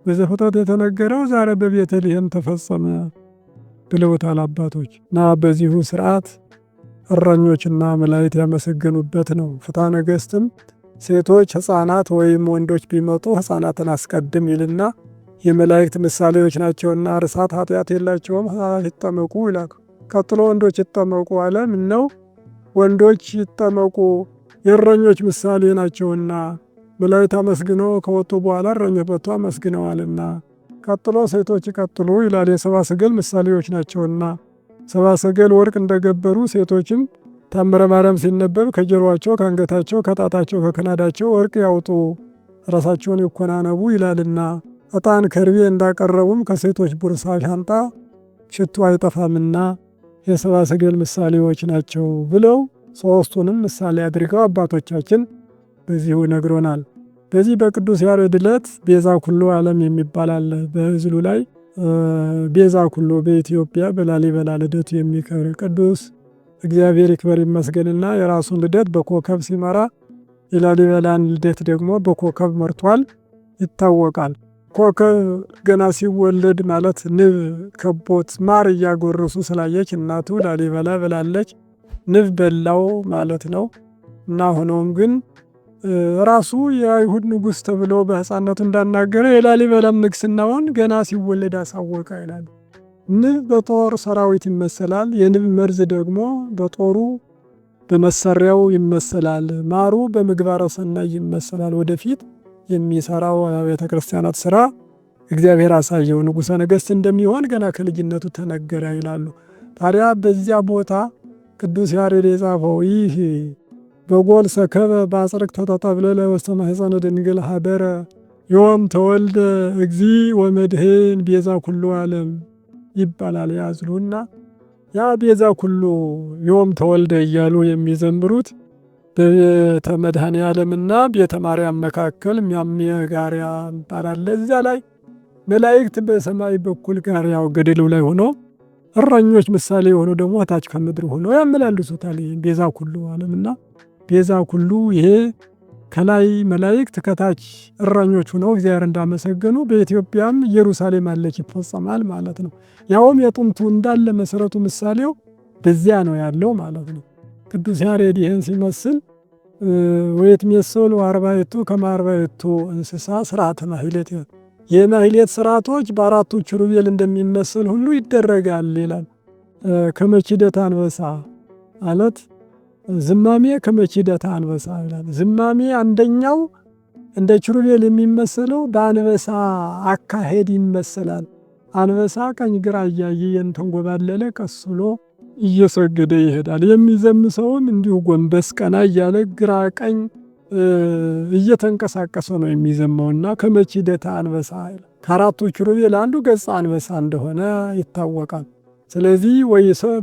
በዘፍጥረት የተነገረው ዛሬ በቤተልሔም ተፈጸመ ብለውታል አባቶች። እና በዚሁ ስርዓት እረኞችና መላእክት ያመሰገኑበት ነው። ፍትሐ ነገሥትም ሴቶች ሕፃናት ወይም ወንዶች ቢመጡ ሕፃናትን አስቀድም ይልና የመላእክት ምሳሌዎች ናቸውና ርሳት ኃጢአት የላቸውም ሕፃናት ይጠመቁ ይላል። ቀጥሎ ወንዶች ይጠመቁ አለ። ምነው ወንዶች ይጠመቁ የእረኞች ምሳሌ ናቸውና መላእክት አመስግነው ከወጡ በኋላ እረኞች መጥቶ አመስግነዋልና። ቀጥሎ ሴቶች ይቀጥሉ ይላል። የሰብአ ሰገል ምሳሌዎች ናቸውና ሰብአ ሰገል ወርቅ እንደገበሩ ሴቶችም ታምረ ማርያም ሲነበብ ከጀሯቸው ከአንገታቸው ከጣታቸው ከክናዳቸው ወርቅ ያውጡ ራሳቸውን ይኮናነቡ ይላልና። ዕጣን ከርቤ እንዳቀረቡም ከሴቶች ቦርሳ ሻንጣ ሽቱ አይጠፋምና የሰብአ ሰገል ምሳሌዎች ናቸው ብለው ሦስቱንም ምሳሌ አድርገው አባቶቻችን በዚሁ ነግሮናል። በዚህ በቅዱስ ያሬድ ዕለት ቤዛ ኩሉ ዓለም የሚባል አለ። በዕዝሉ ላይ ቤዛ ኩሉ በኢትዮጵያ በላሊበላ ልደቱ የሚከብር ቅዱስ እግዚአብሔር ይክበር ይመስገንና የራሱን ልደት በኮከብ ሲመራ የላሊበላን ልደት ደግሞ በኮከብ መርቷል ይታወቃል። ኮከብ ገና ሲወለድ ማለት ንብ ከቦት ማር እያጎረሱ ስላየች እናቱ ላሊበላ ብላለች። ንብ በላው ማለት ነው። እና ሆኖም ግን ራሱ የአይሁድ ንጉሥ ተብሎ በሕፃነቱ እንዳናገረ የላሊበላም ንግስናውን ገና ሲወለድ አሳወቀ ይላል። ንብ በጦር ሰራዊት ይመሰላል። የንብ መርዝ ደግሞ በጦሩ በመሳሪያው ይመሰላል። ማሩ በምግባረ ሰናይ ይመሰላል። ወደፊት የሚሰራው ቤተ ክርስቲያናት ስራ እግዚአብሔር አሳየው። ንጉሠ ነገሥት እንደሚሆን ገና ከልጅነቱ ተነገረ ይላሉ። ታዲያ በዚያ ቦታ ቅዱስ ያሬድ የጻፈው ይህ በጎል ሰከበ በአጽርቅ ተጠጠብለለ ውስተ ማኅፀነ ድንግል ሀደረ ዮም ተወልደ እግዚ ወመድህን ቤዛ ኩሉ ዓለም ይባላል። ያዝሉና ያ ቤዛ ኩሉ ዮም ተወልደ እያሉ የሚዘምሩት በቤተ መድኃኔ ዓለምና ቤተ ማርያም መካከል ሚያጋሪያ ይባላል። እዚያ ላይ መላእክት በሰማይ በኩል ጋሪያው ገደሉ ላይ ሆኖ እረኞች ምሳሌ የሆኑ ደግሞ ታች ከምድር ሆኖ ያመላልሱታል። ቤዛ ኩሉ ዓለምና ቤዛ ኩሉ ይሄ ከላይ መላእክት ከታች እረኞች ሆነው እግዚአብሔር እንዳመሰገኑ በኢትዮጵያም ኢየሩሳሌም አለች ይፈጸማል ማለት ነው። ያውም የጥንቱ እንዳለ መሰረቱ ምሳሌው በዚያ ነው ያለው ማለት ነው። ቅዱስ ያሬድ ይህን ሲመስል ወይትሜሰሉ አርባዕቱ ከመ አርባዕቱ እንስሳ ስርዓተ ማሕሌት የማሕሌት ስርዓቶች በአራቱ ኪሩቤል እንደሚመስል ሁሉ ይደረጋል ይላል። ከመኪደተ አንበሳ ማለት ዝማሜ ከመኪደተ አንበሳ ይላል። ዝማሜ አንደኛው እንደ ኪሩቤል የሚመስለው በአንበሳ አካሄድ ይመስላል። አንበሳ ቀኝ ግራ እያየ እየተንጎባለለ ቀስ ብሎ እየሰገደ ይሄዳል። የሚዘም ሰውም እንዲሁ ጎንበስ ቀና እያለ ግራ ቀኝ እየተንቀሳቀሰ ነው የሚዘመውና ከመኪደተ አንበሳ ይላል። ከአራቱ ኪሩቤል አንዱ ገጸ አንበሳ እንደሆነ ይታወቃል። ስለዚህ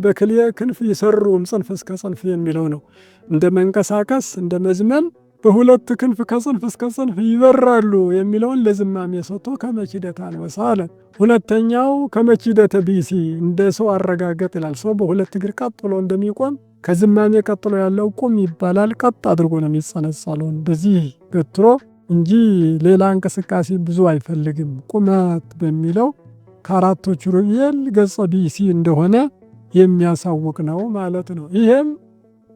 በክልኤ ክንፍ ይሰሩም ጽንፍ እስከ ጽንፍ የሚለው ነው። እንደ መንቀሳቀስ እንደ መዝመም በሁለት ክንፍ ከጽንፍ እስከ ጽንፍ ይበራሉ የሚለውን ለዝማሜ ሰጥቶ ከመኪደተ አንበሳ አለ። ሁለተኛው ከመኪደተ ቢሲ እንደ ሰው አረጋገጥ ይላል። ሰው በሁለት እግር ቀጥ ብሎ እንደሚቆም ከዝማሜ ቀጥሎ ያለው ቁም ይባላል። ቀጥ አድርጎ ነው የሚጸነጸለው በዚህ ገትሮ እንጂ ሌላ እንቅስቃሴ ብዙ አይፈልግም። ቁመት በሚለው ከአራቱ ኪሩቤል ገጸ ቢሲ እንደሆነ የሚያሳውቅ ነው ማለት ነው። ይሄም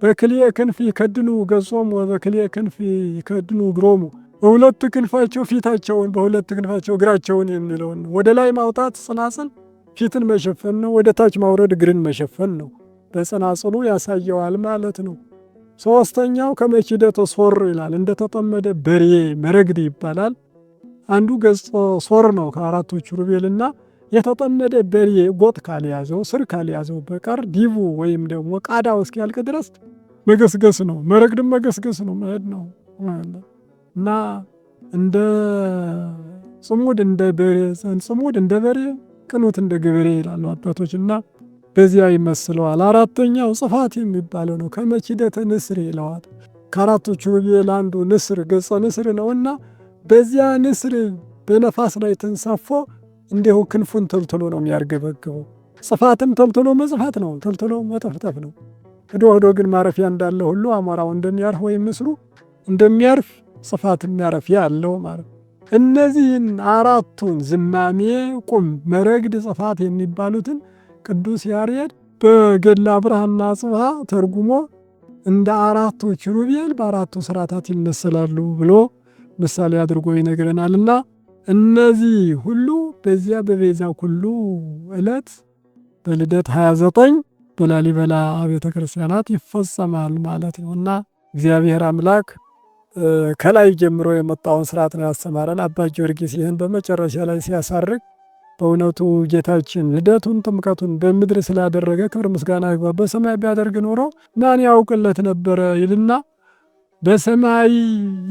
በክልኤ ክንፍ ይከድኑ ገጾሙ ወበክልኤ ክንፍ ይከድኑ እግሮሙ በሁለት ክንፋቸው ፊታቸውን በሁለት ክንፋቸው እግራቸውን የሚለውን ወደ ላይ ማውጣት ጽናጽል ፊትን መሸፈን ነው። ወደ ታች ማውረድ እግርን መሸፈን ነው። በጽናጽሉ ያሳየዋል ማለት ነው። ሶስተኛው ከመኪደተ ሶር ይላል። እንደተጠመደ በሬ መረግድ ይባላል። አንዱ ገጸ ሶር ነው ከአራቱ ኪሩቤልና የተጠመደ በሬ ጎጥ ካልያዘው ስር ካልያዘው በቀር ዲቡ ወይም ደግሞ ቃዳው እስኪያልቅ ድረስ መገስገስ ነው። መረግድም መገስገስ ነው፣ መሄድ ነው እና እንደ ጽሙድ እንደ በሬ ጽሙድ እንደ በሬ ቅኑት እንደ ገበሬ ይላሉ አባቶችና በዚያ ይመስለዋል። አራተኛው ጽፋት የሚባለው ነው። ከመኪደተ ንስር ይለዋል። ከአራቱ ኪሩቤል አንዱ ንስር ገጸ ንስር ነውና በዚያ ንስር በነፋስ ላይ ተንሳፎ እንዲሁ ክንፉን ተልትሎ ነው የሚያርገበገበው። ጽፋትም ተልትሎ መጽፋት ነው፣ ተልትሎ መጠፍጠፍ ነው። ሄዶ ግን ማረፊያ እንዳለ ሁሉ አሞራው እንደሚያርፍ ወይም ምስሩ እንደሚያርፍ ጽፋት የሚያረፊያ አለው ማለት። እነዚህን አራቱን ዝማሜ፣ ቁም፣ መረግድ፣ ጽፋት የሚባሉትን ቅዱስ ያሬድ በገድለ አብርሃና አጽብሃ ተርጉሞ እንደ አራቱ ኪሩቤል በአራቱ ስርዓታት ይመሰላሉ ብሎ ምሳሌ አድርጎ ይነግረናልና እነዚህ ሁሉ በዚያ በቤዛ ኩሉ ዕለት በልደት 29 በላሊበላ ቤተ ክርስቲያናት ይፈጸማል ማለት ነውና እግዚአብሔር አምላክ ከላይ ጀምሮ የመጣውን ስርዓት ነው ያስተማረን። አባ ጊዮርጊስ ይህን በመጨረሻ ላይ ሲያሳርግ በእውነቱ ጌታችን ልደቱን ጥምቀቱን በምድር ስላደረገ ክብር ምስጋና ይግባ። በሰማይ ቢያደርግ ኖሮ ማን ያውቅለት ነበረ ይልና በሰማይ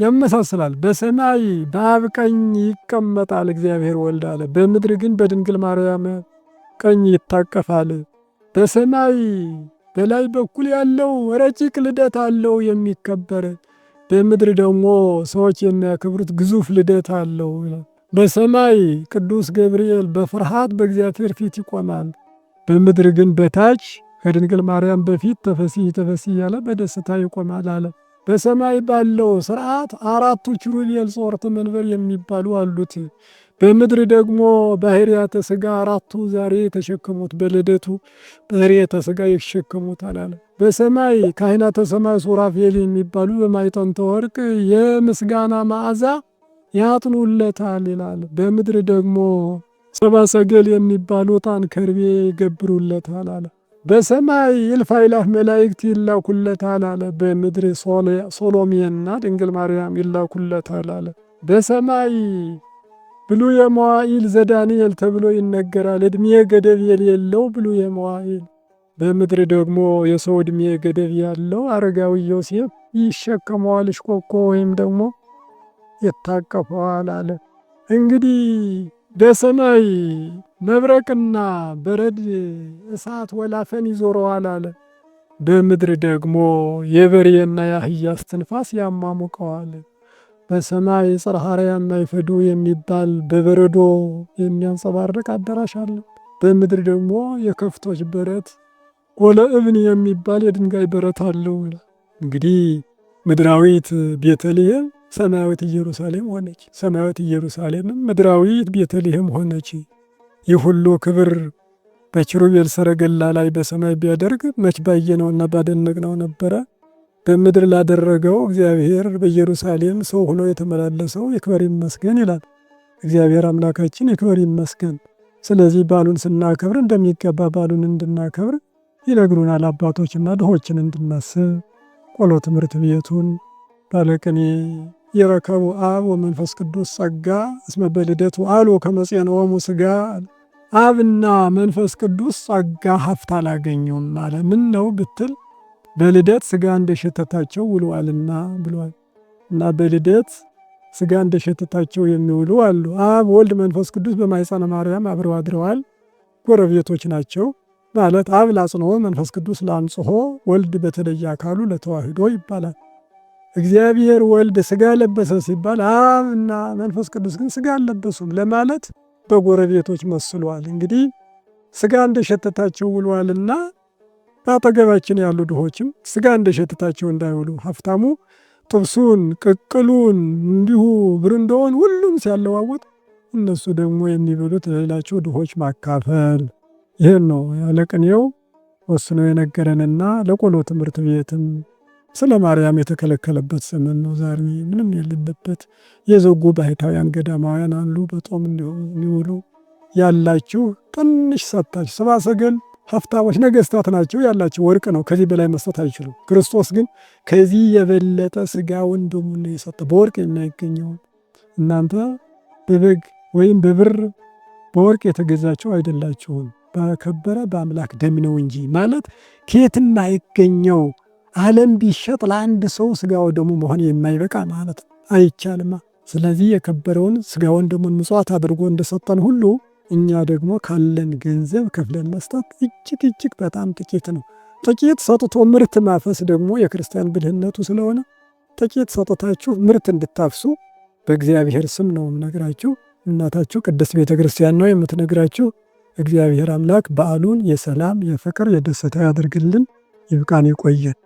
ያመሳስላል። በሰማይ በአብ ቀኝ ይቀመጣል እግዚአብሔር ወልድ አለ። በምድር ግን በድንግል ማርያም ቀኝ ይታቀፋል። በሰማይ በላይ በኩል ያለው ረቂቅ ልደት አለው የሚከበር፣ በምድር ደግሞ ሰዎች የሚያከብሩት ግዙፍ ልደት አለው። በሰማይ ቅዱስ ገብርኤል በፍርሃት በእግዚአብሔር ፊት ይቆማል። በምድር ግን በታች ከድንግል ማርያም በፊት ተፈሥሒ ተፈሥሒ እያለ በደስታ ይቆማል አለ። በሰማይ ባለው ስርዓት አራቱ ኪሩቤል ጾርተ መንበር የሚባሉ አሉት። በምድር ደግሞ ባህርያተ ሥጋ አራቱ ዛሬ የተሸከሙት በልደቱ ባህርያተ ሥጋ ይሸከሙታል አለ። በሰማይ ካህናተ ሰማይ ሱራፌል የሚባሉ በማዕጠንተ ወርቅ የምስጋና መዓዛ ያጥኑለታል ይላል። በምድር ደግሞ ሰብአ ሰገል የሚባሉ ዕጣን ከርቤ ይገብሩለታል አለ። በሰማይ እልፍ አእላፍ መላእክት ይላኩለታል አለ። በምድር ሶሎሜና ድንግል ማርያም ይላኩለታል አለ። በሰማይ ብሉየ መዋዕል ዘዳንኤል ተብሎ ይነገራል። ዕድሜ ገደብ የሌለው ብሉየ መዋዕል። በምድር ደግሞ የሰው ዕድሜ ገደብ ያለው አረጋዊ ዮሴፍ ይሸከመዋል፣ እሽኮኮ ወይም ደግሞ ይታቀፈዋል አለ። እንግዲህ በሰማይ መብረቅና በረድ እሳት ወላፈን ይዞረዋል አለ። በምድር ደግሞ የበሬና የአህያ እስትንፋስ ያሟሙቀዋል። በሰማይ ጽርሐ አርያም ማይፈዱ የሚባል በበረዶ የሚያንጸባርቅ አዳራሽ አለ። በምድር ደግሞ የከፍቶች በረት ጎለ እብን የሚባል የድንጋይ በረት አለው። እንግዲህ ምድራዊት ቤተልሔም ሰማያዊት ኢየሩሳሌም ሆነች። ሰማያዊት ኢየሩሳሌምም ምድራዊት ቤተልሔም ሆነች። ይህ ሁሉ ክብር በኪሩቤል ሰረገላ ላይ በሰማይ ቢያደርግ መች ባየነውና ባደነቅነው ነበረ። በምድር ላደረገው እግዚአብሔር በኢየሩሳሌም ሰው ሆኖ የተመላለሰው ይክበር ይመስገን ይላል። እግዚአብሔር አምላካችን ይክበር ይመስገን። ስለዚህ በዓሉን ስናከብር እንደሚገባ በዓሉን እንድናከብር ይነግሩናል አባቶችና ድሆችን እንድናስብ ቆሎ ትምህርት ቤቱን ባለቅኔ ይረከቡ አብ ወመንፈስ ቅዱስ ጸጋ እስመ በልደቱ አሉ ከመ ፄንዖሙ ሥጋ። አብና መንፈስ ቅዱስ ጸጋ ሀብት አላገኙም አለ። ምን ነው ብትል በልደት ሥጋ እንደሸተታቸው ውለዋልና ብሏል። እና በልደት ሥጋ እንደሸተታቸው የሚውሉ አሉ። አብ ወልድ መንፈስ ቅዱስ በማኅፀነ ማርያም አብረው አድረዋል። ጎረቤቶች ናቸው ማለት አብ ላጽንዖ መንፈስ ቅዱስ ላንጽሖ ወልድ በተለየ አካሉ ለተዋህዶ ይባላል። እግዚአብሔር ወልድ ሥጋ ለበሰ ሲባል አብ እና መንፈስ ቅዱስ ግን ሥጋ አልለበሱም ለማለት በጎረቤቶች መስሏል። እንግዲህ ሥጋ እንደሸተታቸው ውለዋልና በአጠገባችን ያሉ ድሆችም ሥጋ እንደሸተታቸው እንዳይውሉ ሀብታሙ ጥብሱን ቅቅሉን እንዲሁ ብርንዶውን ሁሉም ሲያለዋውጥ እነሱ ደግሞ የሚበሉት ለሌላቸው ድሆች ማካፈል። ይህን ነው ያለቅኔው ወስኖ የነገረንና ለቆሎ ትምህርት ቤትም ስለ ማርያም የተከለከለበት ዘመን ነው። ዛሬ ምንም የሌለበት የዘጉ ባህታውያን ገዳማውያን አሉ። በጦም የሚውሉ ያላችሁ ትንሽ ሰጥታችሁ ሰብአ ሰገል ሀብታሞች ነገስታት ናቸው። ያላቸው ወርቅ ነው። ከዚህ በላይ መስጠት አይችሉም። ክርስቶስ ግን ከዚህ የበለጠ ሥጋውን ደሙን የሰጠ በወርቅ የማይገኘውን እናንተ በበግ ወይም በብር በወርቅ የተገዛቸው አይደላችሁም፣ በከበረ በአምላክ ደም ነው እንጂ ማለት ከየትና አይገኘው ዓለም ቢሸጥ ለአንድ ሰው ሥጋው ደሙ መሆን የማይበቃ ማለት አይቻልማ። ስለዚህ የከበረውን ሥጋውን ደሙን ምጽዋት አድርጎ እንደሰጠን ሁሉ እኛ ደግሞ ካለን ገንዘብ ከፍለን መስጠት እጅግ በጣም ጥቂት ነው። ጥቂት ሰጥቶ ምርት ማፈስ ደግሞ የክርስቲያን ብልህነቱ ስለሆነ ጥቂት ሰጥታችሁ ምርት እንድታፍሱ በእግዚአብሔር ስም ነው የምነግራችሁ። እናታችሁ ቅድስት ቤተ ክርስቲያን ነው የምትነግራችሁ። እግዚአብሔር አምላክ በዓሉን የሰላም የፍቅር የደስታ ያድርግልን። ይብቃን፣ ይቆየን።